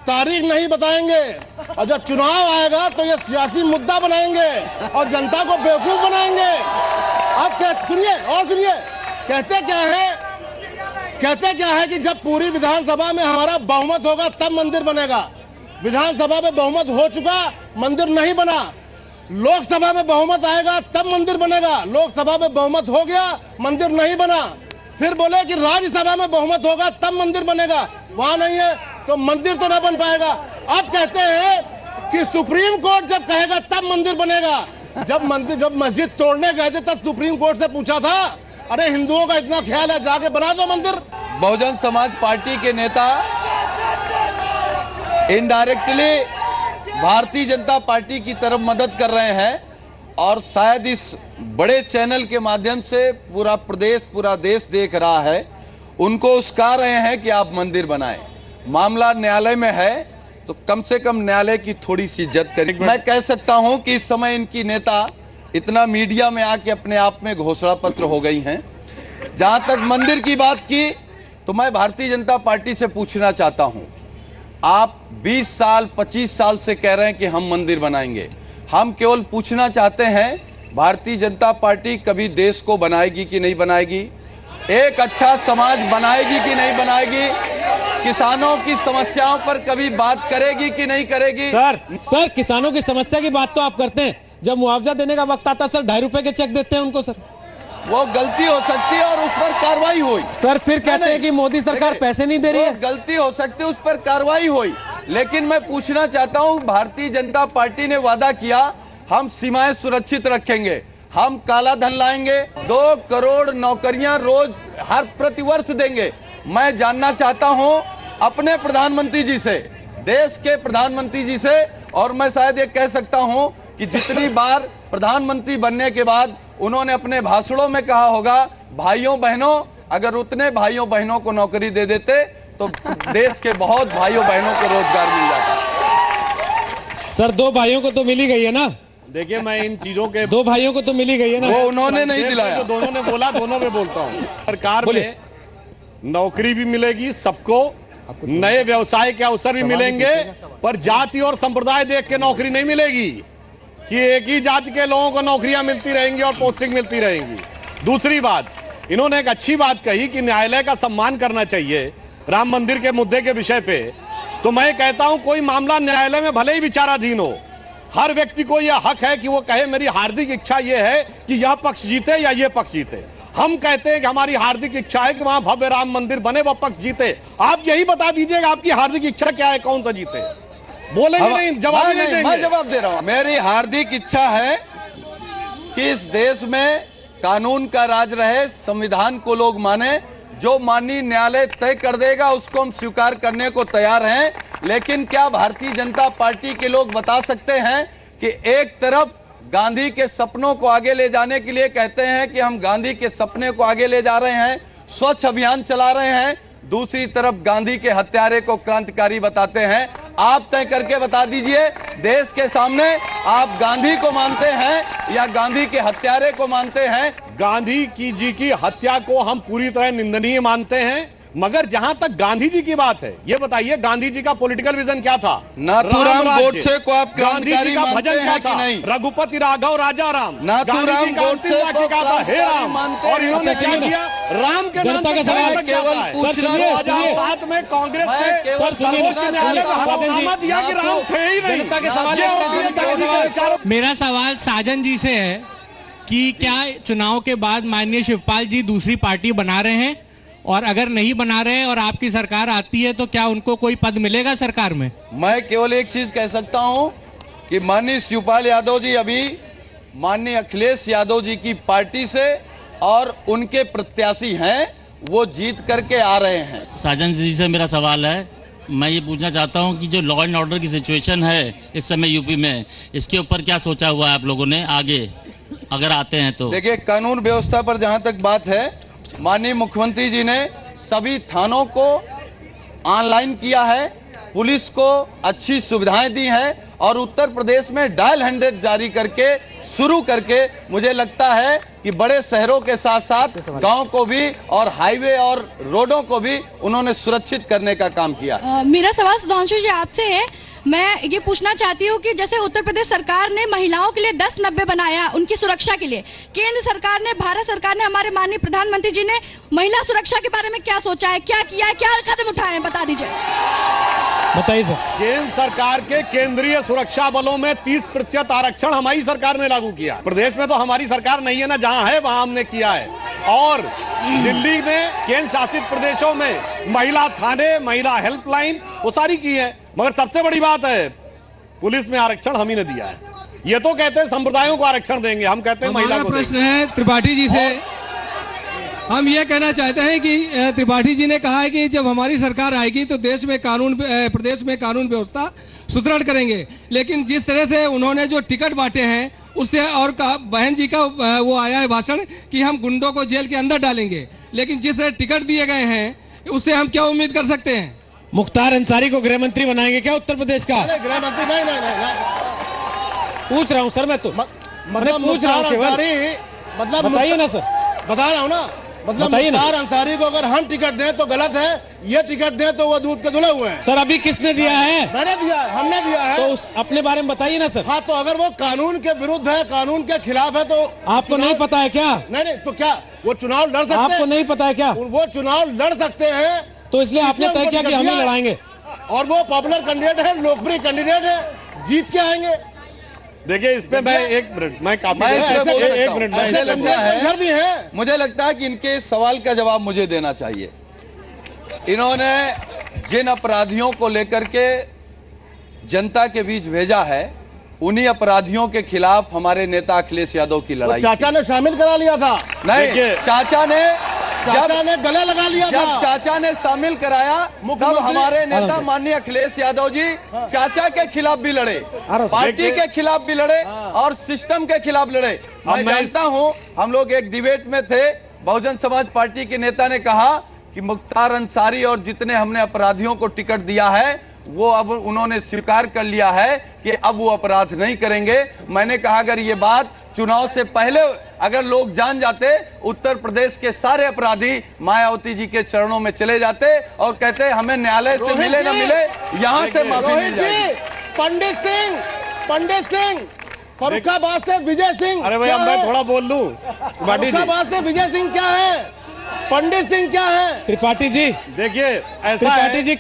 तारीख नहीं बताएंगे और जब चुनाव आएगा तो ये सियासी मुद्दा बनाएंगे और जनता को बेवकूफ बनाएंगे। अब सुनिए और सुनिए, कहते क्या है कि जब पूरी विधानसभा में हमारा बहुमत होगा तब मंदिर बनेगा। विधानसभा में बहुमत हो चुका, मंदिर नहीं बना। लोकसभा में बहुमत आएगा तब मंदिर बनेगा। लोकसभा में बहुमत हो गया, मंदिर नहीं बना। फिर बोले कि राज्यसभा में बहुमत होगा तब मंदिर बनेगा, वहां नहीं है तो मंदिर तो न बन पाएगा। अब कहते हैं कि सुप्रीम कोर्ट जब कहेगा तब मंदिर बनेगा। जब मस्जिद तोड़ने गए थे तब सुप्रीम कोर्ट से पूछा था, अरे हिंदुओं का इतना ख्याल है, जाके बना दो मंदिर। बहुजन समाज पार्टी के नेता इनडायरेक्टली भारतीय जनता पार्टी की तरफ मदद कर रहे हैं और शायद इस बड़े चैनल के माध्यम से पूरा प्रदेश, पूरा देश देख रहा है। उनको उस्का रहे हैं कि आप मंदिर बनाएं। मामला न्यायालय में है तो कम से कम न्यायालय की थोड़ी सी इज्जत करें। मैं कह सकता हूं कि इस समय इनकी नेता इतना मीडिया में आके अपने आप में घोषणा पत्र हो गई हैं। जहां तक मंदिर की बात की तो मैं भारतीय जनता पार्टी से पूछना चाहता हूं, आप 20 साल 25 साल से कह रहे हैं कि हम मंदिर बनाएंगे। हम केवल पूछना चाहते हैं भारतीय जनता पार्टी कभी देश को बनाएगी कि नहीं बनाएगी, एक अच्छा समाज बनाएगी कि नहीं बनाएगी, किसानों की समस्याओं पर कभी बात करेगी कि नहीं करेगी। सर किसानों की समस्या की बात तो आप करते हैं, जब मुआवजा देने का वक्त आता है सर 2.5 रुपए के चेक देते हैं उनको। सर वो गलती हो सकती है और उस पर कार्रवाई हुई। सर फिर कहते हैं कि मोदी सरकार पैसे नहीं दे रही है। गलती हो सकती है, उस पर कार्रवाई हुई। लेकिन मैं पूछना चाहता हूं, भारतीय जनता पार्टी ने वादा किया हम सीमाएं सुरक्षित रखेंगे, हम काला धन लाएंगे, 2 करोड़ नौकरियां रोज हर प्रतिवर्ष देंगे। मैं जानना चाहता हूं अपने प्रधानमंत्री जी से, देश के प्रधानमंत्री जी से, और मैं शायद ये कह सकता हूं कि जितनी बार प्रधानमंत्री बनने के बाद उन्होंने अपने भाषणों में कहा होगा, भाइयों बहनों, अगर उतने भाइयों बहनों को नौकरी दे देते तो देश के बहुत भाइयों बहनों को रोजगार मिल जाता। सर 2 भाइयों को तो मिल ही गई है ना। देखिए मैं इन चीजों के 2 भाइयों को तो मिल ही गई है ना। वो उन्होंने नहीं दिलाया, जो दोनों ने बोला दोनों में बोलता हूँ। सरकार में नौकरी भी मिलेगी सबको, नए व्यवसाय के अवसर भी मिलेंगे, पर जाति और संप्रदाय देख के नौकरी नहीं मिलेगी कि एक ही जाति के लोगों को नौकरियां मिलती रहेंगी और पोस्टिंग मिलती रहेंगी। दूसरी बात, इन्होंने एक अच्छी बात कही कि न्यायालय का सम्मान करना चाहिए राम मंदिर के मुद्दे के विषय पे। तो मैं कहता हूं कोई मामला न्यायालय में भले ही विचाराधीन हो, हर व्यक्ति को यह हक है कि वो कहे मेरी हार्दिक इच्छा यह है कि यह पक्ष जीते या यह पक्ष जीते। हम कहते हैं कि हमारी हार्दिक इच्छा है कि वहां भव्य राम मंदिर बने, वह पक्ष जीते। आप यही बता दीजिएगा आपकी हार्दिक इच्छा क्या है, कौन सा जीते। बोलेंगे नहीं, जवाब नहीं देंगे। मैं जवाब दे रहा हूं। मेरी हार्दिक इच्छा है कि इस देश में कानून का राज रहे, संविधान को लोग माने, जो माननीय न्यायालय तय कर देगा उसको हम स्वीकार करने को तैयार हैं। लेकिन क्या भारतीय जनता पार्टी के लोग बता सकते हैं कि एक तरफ गांधी के सपनों को आगे ले जाने के लिए कहते हैं कि हम गांधी के सपने को आगे ले जा रहे हैं, स्वच्छ अभियान चला रहे हैं, दूसरी तरफ गांधी के हत्यारे को क्रांतिकारी बताते हैं। आप तय करके बता दीजिए देश के सामने, आप गांधी को मानते हैं या गांधी के हत्यारे को मानते हैं। गांधी जी की हत्या को हम पूरी तरह निंदनीय मानते हैं, मगर जहां तक गांधी जी की बात है, ये बताइए गांधी जी का पॉलिटिकल विजन क्या था? नाथूराम गोडसे को आप गांधी जी का भजन क्या था? रघुपति राघव राजा राम। नाथूराम गोडसे को क्या था? हे राम। और इन्होंने क्या किया? राम के नाम पे केवल पूछना। 2007 में कांग्रेस ने सर्वोच्च न्यायालय में हलफनामा दिया कि राम थे ही नहीं। मेरा सवाल साजन जी से है कि क्या चुनाव के बाद माननीय शिवपाल जी दूसरी पार्टी बना रहे हैं, और अगर नहीं बना रहे और आपकी सरकार आती है तो क्या उनको कोई पद मिलेगा सरकार में? मैं केवल एक चीज कह सकता हूं कि माननीय शिवपाल यादव जी अभी माननीय अखिलेश यादव जी की पार्टी से और उनके प्रत्याशी हैं, वो जीत करके आ रहे हैं। साजन जी से मेरा सवाल है, मैं ये पूछना चाहता हूं कि जो लॉ एंड ऑर्डर की सिचुएशन है इस समय यूपी में, इसके ऊपर क्या सोचा हुआ है आप लोगों ने आगे अगर आते हैं तो? देखिए, कानून व्यवस्था पर जहां तक बात है, माननीय मुख्यमंत्री जी ने सभी थानों को ऑनलाइन किया है, पुलिस को अच्छी सुविधाएं दी हैं और उत्तर प्रदेश में डायल 100 जारी करके शुरू करके मुझे लगता है कि बड़े शहरों के साथ साथ गांव को भी और हाईवे और रोडों को भी उन्होंने सुरक्षित करने का काम किया। मेरा सवाल सुधांशु जी आपसे है। मैं ये पूछना चाहती हूँ कि जैसे उत्तर प्रदेश सरकार ने महिलाओं के लिए 10-90 बनाया उनकी सुरक्षा के लिए, केंद्र सरकार ने, भारत सरकार ने, हमारे माननीय प्रधानमंत्री जी ने महिला सुरक्षा के बारे में क्या सोचा है, क्या किया है, क्या कदम उठाए हैं, बता दीजिए। बताइए सर। केंद्र सरकार के केंद्रीय सुरक्षा बलों में 30% आरक्षण हमारी सरकार ने लागू किया। प्रदेश में तो हमारी सरकार नहीं है ना, जहां है वहां हमने किया है। और दिल्ली में, केंद्र शासित प्रदेशों में महिला थाने, महिला हेल्पलाइन वो सारी की है। मगर सबसे बड़ी बात है, पुलिस में आरक्षण हम ही ने दिया है। ये तो कहते हैं संप्रदायों को आरक्षण देंगे, हम कहते हैं महिला को। प्रश्न है त्रिपाठी जी से, हम ये कहना चाहते हैं कि त्रिपाठी जी ने कहा है कि जब हमारी सरकार आएगी तो देश में कानून, प्रदेश में कानून व्यवस्था सुदृढ़ करेंगे, लेकिन जिस तरह से उन्होंने जो टिकट बांटे हैं उससे, और बहन जी का वो आया है भाषण कि हम गुंडों को जेल के अंदर डालेंगे, लेकिन जिस तरह टिकट दिए गए हैं उससे हम क्या उम्मीद कर सकते हैं? मुख्तार अंसारी को गृह मंत्री बनाएंगे क्या उत्तर प्रदेश का? गृह मंत्री नहीं। पूछ रहा हूं सर मैं तो, मतलब पूछ रहा हूं केवल। मतलब बताइए ना सर। बता रहा हूं ना, मतलब मुख्तार अंसारी को अगर हम टिकट दें तो गलत है, ये टिकट दें तो वो दूध के धुले हुए हैं। सर अभी किसने दिया है? मैंने दिया है, हमने दिया है। तो उस अपने बारे में बताइए ना सर। हाँ, तो अगर वो कानून के विरुद्ध है, कानून के खिलाफ है तो आपको नहीं पता है क्या? नहीं, तो क्या वो चुनाव लड़ सकते हैं? आपको नहीं पता है क्या? वो चुनाव लड़ सकते हैं, तो इसलिए आपने तय किया कि हम ही लड़ाएंगे। और वो पॉपुलर कैंडिडेट है, लोकप्रिय कैंडिडेट है, जीत के आएंगे। देखिए इस पे मैं एक मिनट, मैं काफी एक मिनट ऐसे लगता है, भी है। मुझे लगता है कि इनके इस सवाल का जवाब मुझे देना चाहिए। इन्होंने जिन अपराधियों को लेकर के जनता के बीच भेजा है, उन्हीं अपराधियों के खिलाफ हमारे नेता अखिलेश यादव की लड़ाई। चाचा ने शामिल करा लिया था। नहीं, चाचा ने गले लगा लिया था। जब चाचा ने शामिल कराया तब हमारे नेता माननीय अखिलेश यादव जी चाचा के खिलाफ भी लड़े, पार्टी के खिलाफ भी लड़े और सिस्टम के खिलाफ लड़े। मैं जानता हूं, हम लोग एक डिबेट में थे, बहुजन समाज पार्टी के नेता ने कहा कि मुख्तार अंसारी और जितने हमने अपराधियों को टिकट दिया है वो अब उन्होंने स्वीकार कर लिया है कि अब वो अपराध नहीं करेंगे। मैंने कहा अगर ये बात चुनाव से पहले अगर लोग जान जाते, उत्तर प्रदेश के सारे अपराधी मायावती जी के चरणों में चले जाते और कहते हमें न्यायालय से मिले न मिले, यहाँ से माफी मिल जाएगी। पंडित सिंह फर्रुखाबाद से विजय सिंह। अरे भाई अब मैं थोड़ा बोल लूं। फर्रुखाबाद से विजय सिंह क्या है? पंडित सिंह क्या है? त्रिपाठी जी देखिए ऐसा त्रिपाठी जी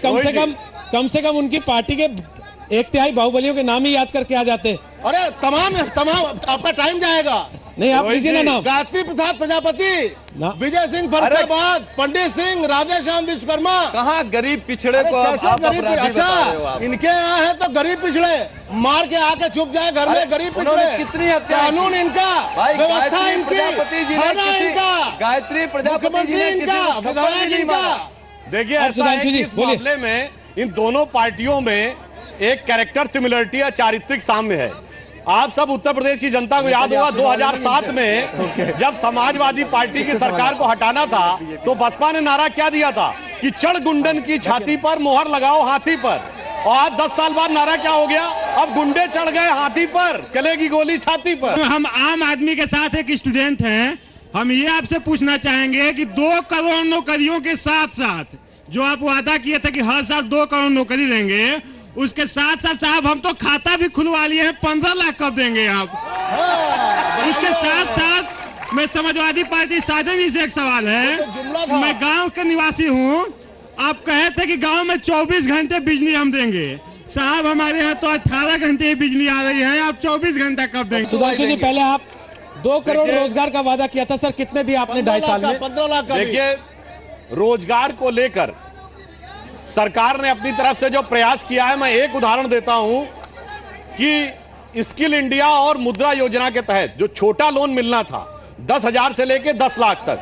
कम से कम उनकी पार्टी के 1/3 बाहुबलियों के नाम ही याद करके आ जाते। अरे तमाम आपका टाइम जाएगा। नहीं आप लीजिए ना नाम। गायत्री प्रसाद प्रजापति, विजय सिंह फर्रुखाबाद, पंडित सिंह, राधेश्याम विश्वकर्मा। कहाँ गरीब पिछड़े को आप अपराधी बता रहे हो आप? इनके यहाँ है तो गरीब पिछड़े, मार के आके छुप जाए घर में गरीब पिछड़े। कितनी हत्या, कानून इनका, व्यवस्था इनकी, गायत्री प्रजापति जी ने विधायक इनका। देखिए ऐसा है कि इस मामले में इन दोनों पार्टियों में एक कैरेक्टर सिमिलरिटी या चारित्रिक साम्य है। आप सब उत्तर प्रदेश की जनता को याद होगा 2007 में जब समाजवादी पार्टी की सरकार को हटाना था तो बसपा ने नारा क्या दिया था कि चढ़ गुंडन की छाती पर मोहर लगाओ हाथी पर। और आज 10 साल बाद नारा क्या हो गया? अब गुंडे चढ़ गए हाथी पर, चलेगी गोली छाती पर। हम आम आदमी के साथ एक स्टूडेंट हैं, हम ये आपसे पूछना चाहेंगे कि 2 करोड़ नौकरियों के साथ साथ जो आप वादा किए थे कि हर साल 2 करोड़ नौकरी देंगे, उसके साथ साथ साहब हम तो खाता भी खुलवा लिए हैं, 15 लाख कब देंगे आप? उसके साथ साथ मैं समाजवादी पार्टी साजन जी से एक सवाल है, मैं गांव के निवासी हूं, आप कहे थे कि गांव में 24 घंटे बिजली हम देंगे, साहब हमारे यहाँ तो 18 घंटे बिजली आ रही है, आप 24 घंटा कब देंगे? सुधांशु जी पहले आप 2 करोड़ रोजगार का वादा किया था सर, कितने दिए आपने 2.5 साल में? 15 लाख का। देखिए रोजगार को लेकर सरकार ने अपनी तरफ से जो प्रयास किया है, मैं एक उदाहरण देता हूं कि स्किल इंडिया और मुद्रा योजना के तहत जो छोटा लोन मिलना था 10,000 से लेके 10 लाख तक,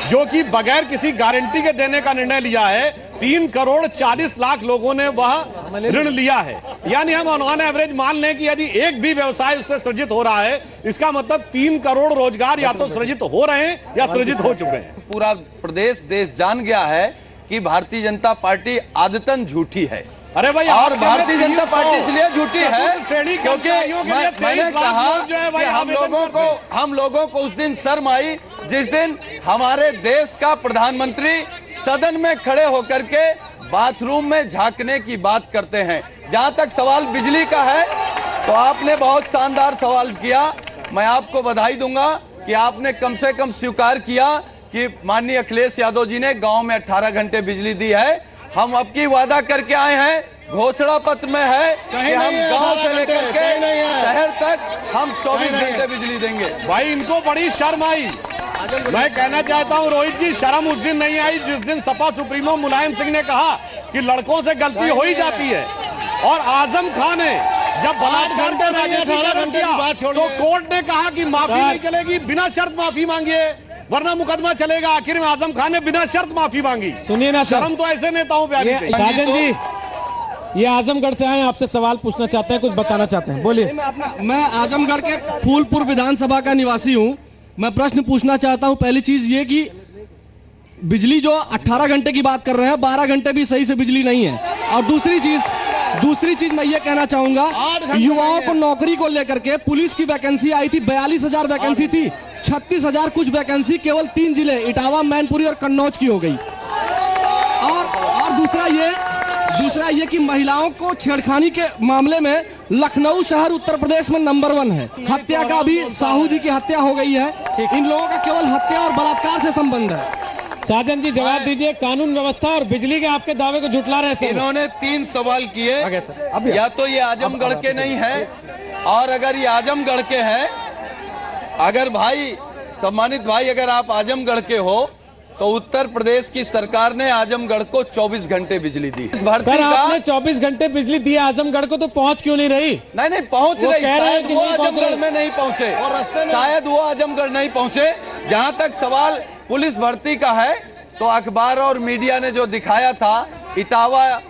जो कि बगैर किसी गारंटी के देने का निर्णय लिया है, 3 करोड़ 40 लाख लोगों ने वह ऋण लिया है। यानी हम ऑन एवरेज मान लें कि यदि एक भी व्यवसाय उससे सृजित हो रहा है, इसका मतलब 3 करोड़ रोजगार या तो सृजित हो रहे हैं या सृजित हो चुके हैं। पूरा प्रदेश देश जान गया है कि भारतीय जनता पार्टी आदतन झूठी है। अरे भाई, और आपके में भारतीय जनता 300 पार्टी इसलिए झूठी है चतुर्थ श्रेणी क्योंकि कर्मचारियों के लिए मैंने 23 लाख कहा लोग जो है भाई कि आवेदन हम लोगों को उस दिन शर्म आई जिस दिन हमारे देश का प्रधानमंत्री सदन में खड़े होकर के बाथरूम में झांकने की बात करते हैं। जहां तक सवाल बिजली का है तो आपने बहुत शानदार सवाल किया। मैं आपको बधाई दूंगा कि आपने कम से कम स्वीकार किया कि माननीय अखिलेश यादव जी ने गांव में 18 घंटे बिजली दी है। हम अब की वादा करके आए हैं, घोषणा पत्र में है कि हम गांव से लेकर के शहर तक हम 24 घंटे बिजली देंगे। भाई इनको बड़ी शर्म आई। मैं कहना चाहता हूं रोहित जी, शर्म उस दिन नहीं आई जिस दिन सपा सुप्रीमो मुलायम सिंह ने कहा कि लड़कों से गलती हो ही जाती है, और आजम खान ने जब बलात्कार का राजनीतिकरण किया तो कोर्ट ने कहा कि माफी नहीं चलेगी, बिना शर्त माफी मांगिए वरना मुकदमा चलेगा। आखिर में आजम खान ने बिना शर्त माफी मांगी। सुनिए ना, शर्म तो ऐसे नेताओं पे आनी चाहिए। साजन जी, ये आजमगढ़ से आए, आपसे सवाल पूछना चाहते हैं, कुछ बताना चाहते हैं, बोलिए। मैं आजमगढ़ के फूलपुर विधानसभा का निवासी हूं। मैं प्रश्न पूछना चाहता हूं। पहली चीज ये कि बिजली जो 18 घंटे की बात कर रहे हैं, 12 घंटे भी सही से बिजली नहीं है। और दूसरी चीज मैं ये कहना चाहूंगा, युवाओं को नौकरी को लेकर के पुलिस की वैकेंसी आई थी, 42,000 वैकेंसी थी, 36,000 कुछ वैकेंसी केवल 3 जिले इटावा, मैनपुरी और कन्नौज की हो गई। और दूसरा ये कि महिलाओं को छेड़खानी के मामले में लखनऊ शहर उत्तर प्रदेश में नंबर 1 है। हत्या का भी, साहू जी की हत्या हो गई है। इन लोगों का केवल हत्या और बलात्कार से संबंध है। साजन जी जवाब दीजिए, कानून व्यवस्था और बिजली के आपके दावे को झुठला रहे हैं। इन्होंने 3 सवाल किए, या तो ये आजमगढ़ के नहीं है, और अगर ये आजमगढ़ के हैं, अगर भाई सम्मानित भाई अगर आप आजमगढ़ के हो तो उत्तर प्रदेश की सरकार ने आजमगढ़ को 24 घंटे बिजली दी। इस भर्ती सर का आपने 24 घंटे बिजली दी आजमगढ़ को, तो पहुंच क्यों नहीं रही? नहीं पहुंच रही, शायद वो आजमगढ़ में नहीं पहुंचे, शायद वो आजमगढ़ नहीं पहुंचे। जहां तक सवाल पुलिस भर्ती का है तो अखबार और मीडिया ने जो दिखाया था, इटावा,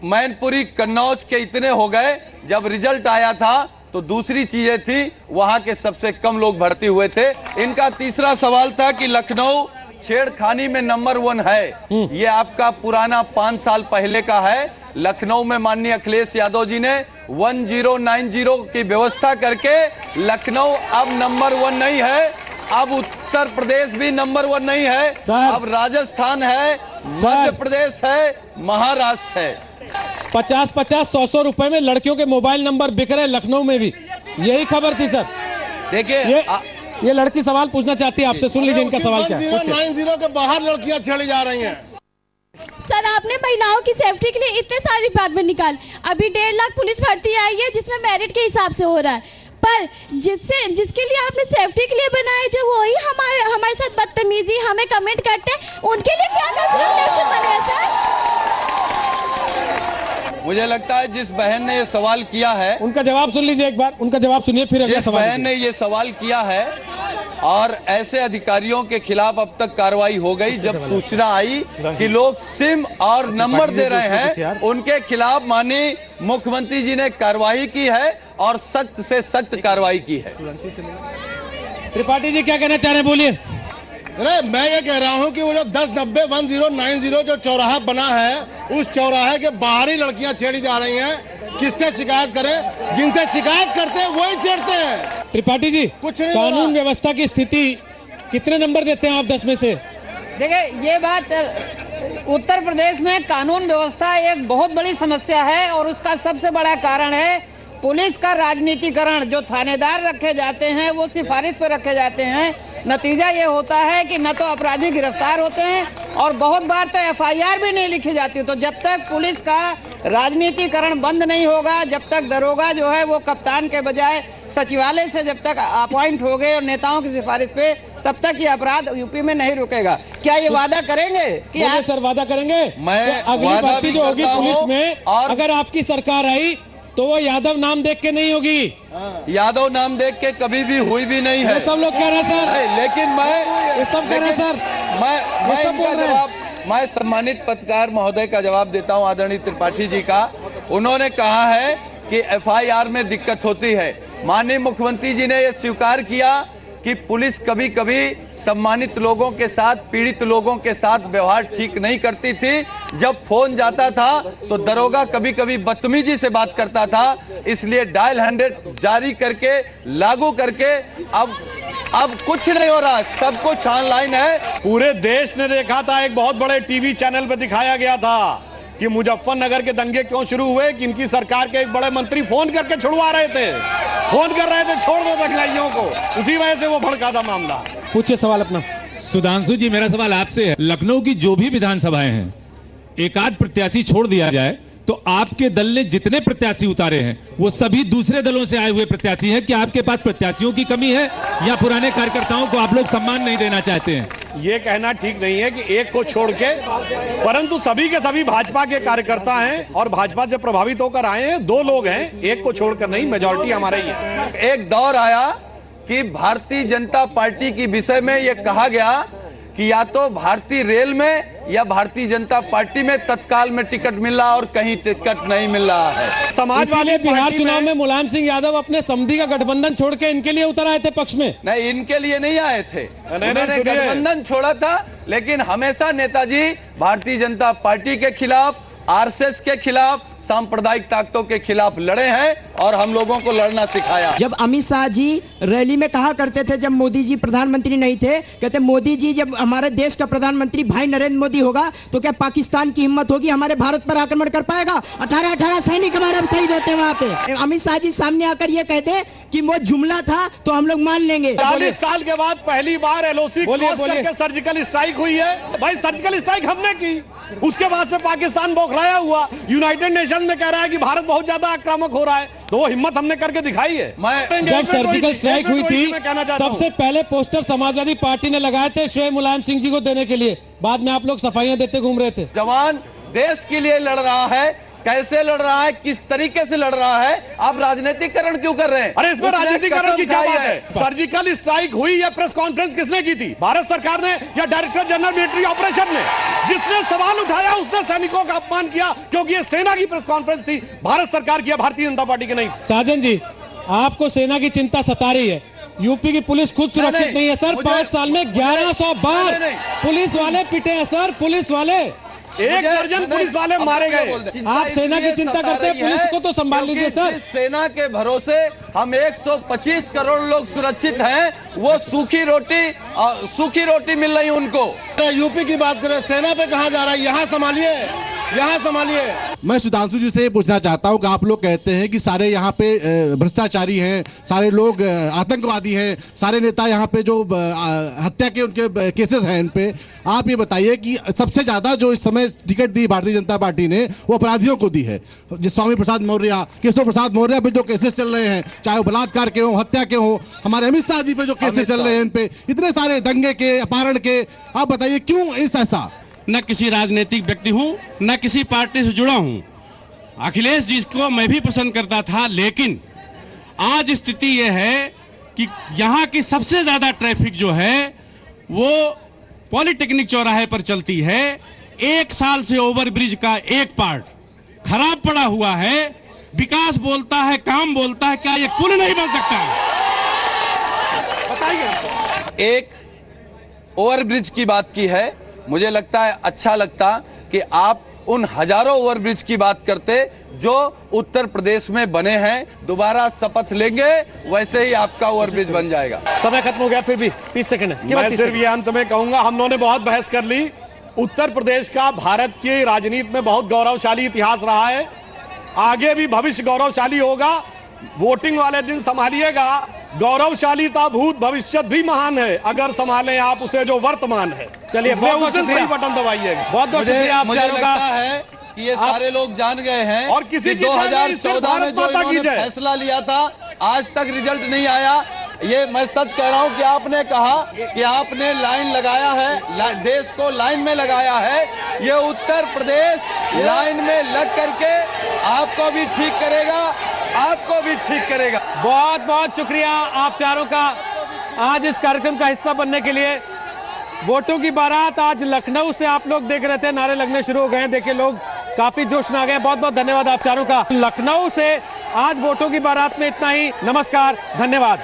मैनपुरी, कन्नौज के इतने हो गए, जब रिजल्ट आया था तो दूसरी चीजें थी, वहां के सबसे कम लोग भर्ती हुए थे। इनका तीसरा सवाल था कि लखनऊ छेड़खानी में नंबर 1 है। ये आपका पुराना 5 साल पहले का है। लखनऊ में माननीय अखिलेश यादव जी ने 1090 की व्यवस्था करके लखनऊ अब नंबर 1 नहीं है, अब उत्तर प्रदेश भी नंबर 1 नहीं है, अब राजस्थान है, मध्य प्रदेश है, महाराष्ट्र है। 50-50, 100-100 रुपए में लड़कियों के मोबाइल नंबर बिक रहे लखनऊ में भी, यही खबर थी सर। देखिए ये लड़की सवाल पूछना चाहती है आपसे, सुन लीजिए इनका सवाल क्या है। 1090 के बाहर लड़कियां छेड़ी जा रही हैं। सर आपने महिलाओं की सेफ्टी के लिए इतने सारे डिपार्टमेंट निकाल, अभी 1.5 लाख पुलिस भर्ती आई है जिसमें मेरिट के हिसाब से हो रहा है, पर जिसके लिए आपने सेफ्टी के लिए बनाए, जो वही हमारे साथ बदतमीजी हमें कमेंट करते हैं, उनके लिए क्या कंसिडरेशन बने हैं सर? मुझे लगता है जिस बहन ने ये सवाल किया है, उनका जवाब सुन लीजिए एक बार, उनका जवाब सुनिए फिर अगला जिस सवाल। बहन ने ये सवाल किया है, और ऐसे अधिकारियों के खिलाफ अब तक कार्रवाई हो गई। जब सूचना आई कि लोग सिम और नंबर दे रहे हैं, उनके खिलाफ माननीय मुख्यमंत्री जी ने कार्रवाई की है और सख्त से सख्त कार्रवाई की है। त्रिपाठी जी क्या कहना चाह रहे हैं, बोलिए। अरे मैं ये कह रहा हूँ कि वो जो 1090 जो चौराहा बना है, उस चौराहे के बाहर ही लड़कियां छेड़ी जा रही हैं। किससे शिकायत करें? जिनसे शिकायत करते हैं वही छेड़ते हैं। त्रिपाठी जी, कुछ नहीं कानून व्यवस्था की स्थिति कितने नंबर देते हैं आप 10 में से? देखिए ये बात, उत्तर प्रदेश में कानून व्यवस्था एक बहुत बड़ी समस्या है, और उसका सबसे बड़ा कारण है पुलिस का राजनीतिकरण। जो थानेदार रखे जाते हैं वो सिफारिश पर रखे जाते हैं। नतीजा ये होता है कि न तो अपराधी गिरफ्तार होते हैं, और बहुत बार तो एफआईआर भी नहीं लिखी जाती। तो जब तक पुलिस का राजनीतिकरण बंद नहीं होगा, जब तक दरोगा जो है वो कप्तान के बजाय सचिवालय से जब तक अपॉइंट हो गए और नेताओं की सिफारिश पे, तब तक ये अपराध यूपी में नहीं रुकेगा। क्या ये वादा करेंगे कि आप? सर वादा करेंगे। मैं तो अगली भर्ती जो होगी पुलिस में, और अगर आपकी सरकार आई तो वो यादव नाम देख के नहीं होगी। यादव नाम देख के कभी भी हुई भी नहीं है। सब लोग कह रहे हैं सर, लेकिन ये सब कह रहे हैं सर। मैं सम्मानित पत्रकार महोदय का जवाब देता हूं, आदरणीय त्रिपाठी जी का। उन्होंने कहा है कि एफआईआर में दिक्कत होती है। माननीय मुख्यमंत्री जी ने यह स्वीकार किया कि पुलिस कभी कभी सम्मानित लोगों के साथ, पीड़ित लोगों के साथ व्यवहार ठीक नहीं करती थी। जब फोन जाता था तो दरोगा कभी कभी बदतमीजी से बात करता था, इसलिए डायल 100 जारी करके, लागू करके अब कुछ नहीं हो रहा, सब कुछ ऑनलाइन है। पूरे देश ने देखा था, एक बहुत बड़े टीवी चैनल पर दिखाया गया था कि मुजफ्फरनगर के दंगे क्यों शुरू हुए, कि इनकी सरकार के एक बड़े मंत्री फोन करके छुड़वा रहे थे, फोन कर रहे थे छोड़ दो दंगाइयों को, उसी वजह से वो भड़का था मामला। पूछिए सवाल अपना। सुधांशु जी, मेरा सवाल आपसे है, लखनऊ की जो भी विधानसभाएं हैं, एक आध प्रत्याशी छोड़ दिया जाए तो आपके दल ने जितने प्रत्याशी उतारे हैं वो सभी दूसरे दलों से आए हुए प्रत्याशी हैं। क्या आपके पास प्रत्याशियों की कमी है या पुराने कार्यकर्ताओं को आप लोग सम्मान नहीं देना चाहते हैं? ये कहना ठीक नहीं है कि एक को छोड़ के, परंतु सभी के सभी भाजपा के कार्यकर्ता हैं और भाजपा से प्रभावित होकर आए हैं। 2 लोग हैं, एक को छोड़कर नहीं, मेजॉरिटी हमारा ही है। एक दौर आया कि भारतीय जनता पार्टी की विषय में यह कहा गया कि या तो भारतीय रेल में या भारतीय जनता पार्टी में तत्काल में टिकट मिल रहा और कहीं टिकट नहीं मिल रहा है। समाजवादी बिहार चुनाव में मुलायम सिंह यादव अपने समधी का गठबंधन छोड़ के इनके लिए उतर आए थे पक्ष में। नहीं, इनके लिए नहीं आए थे, उन्होंने गठबंधन छोड़ा था, लेकिन हमेशा नेताजी भारतीय जनता पार्टी के खिलाफ, आरएसएस के खिलाफ, सांप्रदायिक ताकतों के खिलाफ लड़े हैं और हम लोगों को लड़ना सिखाया। जब अमित शाह जी रैली में कहा करते थे, जब मोदी जी प्रधानमंत्री नहीं थे, कहते मोदी जी जब हमारे देश का प्रधानमंत्री भाई नरेंद्र मोदी होगा तो क्या पाकिस्तान की हिम्मत होगी हमारे भारत पर आक्रमण कर पाएगा? 18 सैनिक हमारे शहीद होते हैं वहाँ पे। अमित शाह जी सामने आकर ये कहते कि वो जुमला था तो हम लोग मान लेंगे। 40 साल के बाद पहली बार एलओसी क्रॉस करके सर्जिकल स्ट्राइक हुई है। भाई सर्जिकल स्ट्राइक हमने की, उसके बाद से पाकिस्तान बौखलाया हुआ, यूनाइटेड नेशन में कह रहा है कि भारत बहुत ज्यादा आक्रामक हो रहा है, तो वो हिम्मत हमने करके दिखाई है। जब सर्जिकल स्ट्राइक हुई थी सबसे पहले पोस्टर समाजवादी पार्टी ने लगाए थे श्री मुलायम सिंह जी को देने के लिए, बाद में आप लोग सफाइयां देते घूम रहे थे। जवान देश के लिए लड़ रहा है, कैसे लड़ रहा है, किस तरीके से लड़ रहा है, आप राजनीतिकरण क्यों कर रहे हैं? अरे इसमें राजनीतिकरण की क्या बात है? सर्जिकल स्ट्राइक हुई या प्रेस कॉन्फ्रेंस किसने की थी? भारत सरकार ने या डायरेक्टर जनरल मिलिट्री ऑपरेशन ने? जिसने सवाल उठाया उसने सैनिकों का अपमान किया, क्योंकि ये सेना की प्रेस कॉन्फ्रेंस थी, भारत सरकार की, भारतीय जनता पार्टी की नहीं। साजन जी, आपको सेना की चिंता सता रही है, यूपी की पुलिस खुद सुरक्षित नहीं है सर। 5 साल में 1100 बार पुलिस वाले पिटे हैं सर, पुलिस वाले 1 दर्जन पुलिस वाले मारे गए। आप सेना की चिंता करते हैं, पुलिस को तो संभाल लीजिए सर। सेना के भरोसे हम 125 करोड़ लोग सुरक्षित हैं, वो सूखी रोटी मिल रही उनको। यूपी की बात करें, सेना पे कहाँ जा रहा है? यहाँ संभालिए, यहाँ संभालिए। मैं सुधांशु जी से ये पूछना चाहता हूँ कि आप लोग कहते हैं कि सारे यहाँ पे भ्रष्टाचारी हैं, सारे लोग आतंकवादी हैं, सारे नेता यहाँ पे जो हत्या के उनके केसेस हैं इन पे, आप ये बताइए कि सबसे ज्यादा जो इस समय टिकट दी भारतीय जनता पार्टी ने वो अपराधियों को दी है। स्वामी प्रसाद मौर्य, केशव प्रसाद मौर्य पे जो केसेस चल रहे हैं, चाहे वो बलात्कार के हों, हत्या के हों, हमारे अमित शाह जी पे जो केसेस चल रहे हैं इन पे, इतने सारे दंगे के, अपहरण के, आप बताइए क्यों इस ऐसा? न किसी राजनीतिक व्यक्ति हूं, न किसी पार्टी से जुड़ा हूं। अखिलेश जी को मैं भी पसंद करता था, लेकिन आज स्थिति यह है कि यहाँ की सबसे ज्यादा ट्रैफिक जो है वो पॉलिटेक्निक चौराहे पर चलती है। 1 साल से ओवरब्रिज का एक पार्ट खराब पड़ा हुआ है। विकास बोलता है, काम बोलता है, क्या ये पुल नहीं बन सकता है? बताइए। एक ओवरब्रिज की बात की है, मुझे लगता है अच्छा लगता कि आप उन हजारों ओवरब्रिज की बात करते जो उत्तर प्रदेश में बने हैं। दोबारा शपथ लेंगे वैसे ही आपका ओवरब्रिज बन जाएगा। समय खत्म हो गया, फिर भी 30 सेकंड है। मैं सिर्फ ये अंत में कहूंगा, हम लोगों ने बहुत बहस कर ली। उत्तर प्रदेश का भारत की राजनीति में बहुत गौरवशाली इतिहास रहा है, आगे भी भविष्य गौरवशाली होगा। वोटिंग वाले दिन संभालिएगा, गौरवशाली था भूत, भविष्य भी महान है अगर संभालें आप उसे जो वर्तमान है। चलिए, बहुत सही बटन दबाइएगा। बहुत शुक्रिया। मुझे लगता है कि ये सारे लोग जान गए हैं और किसी की 2014 में जो इन्होंने फैसला लिया था आज तक रिजल्ट नहीं आया। ये मैं सच कह रहा हूं कि आपने कहा कि आपने लाइन लगाया है, देश को लाइन में लगाया है। ये उत्तर प्रदेश लाइन में लग करके आपको भी ठीक करेगा, आपको भी ठीक करेगा। बहुत बहुत शुक्रिया आप चारों का आज इस कार्यक्रम का हिस्सा बनने के लिए। वोटों की बारात आज लखनऊ से आप लोग देख रहे थे, नारे लगने शुरू हो गए हैं। देखिए लोग काफी जोश में आ गए। बहुत बहुत धन्यवाद आप चारों का। लखनऊ से आज वोटों की बारात में इतना ही। नमस्कार, धन्यवाद।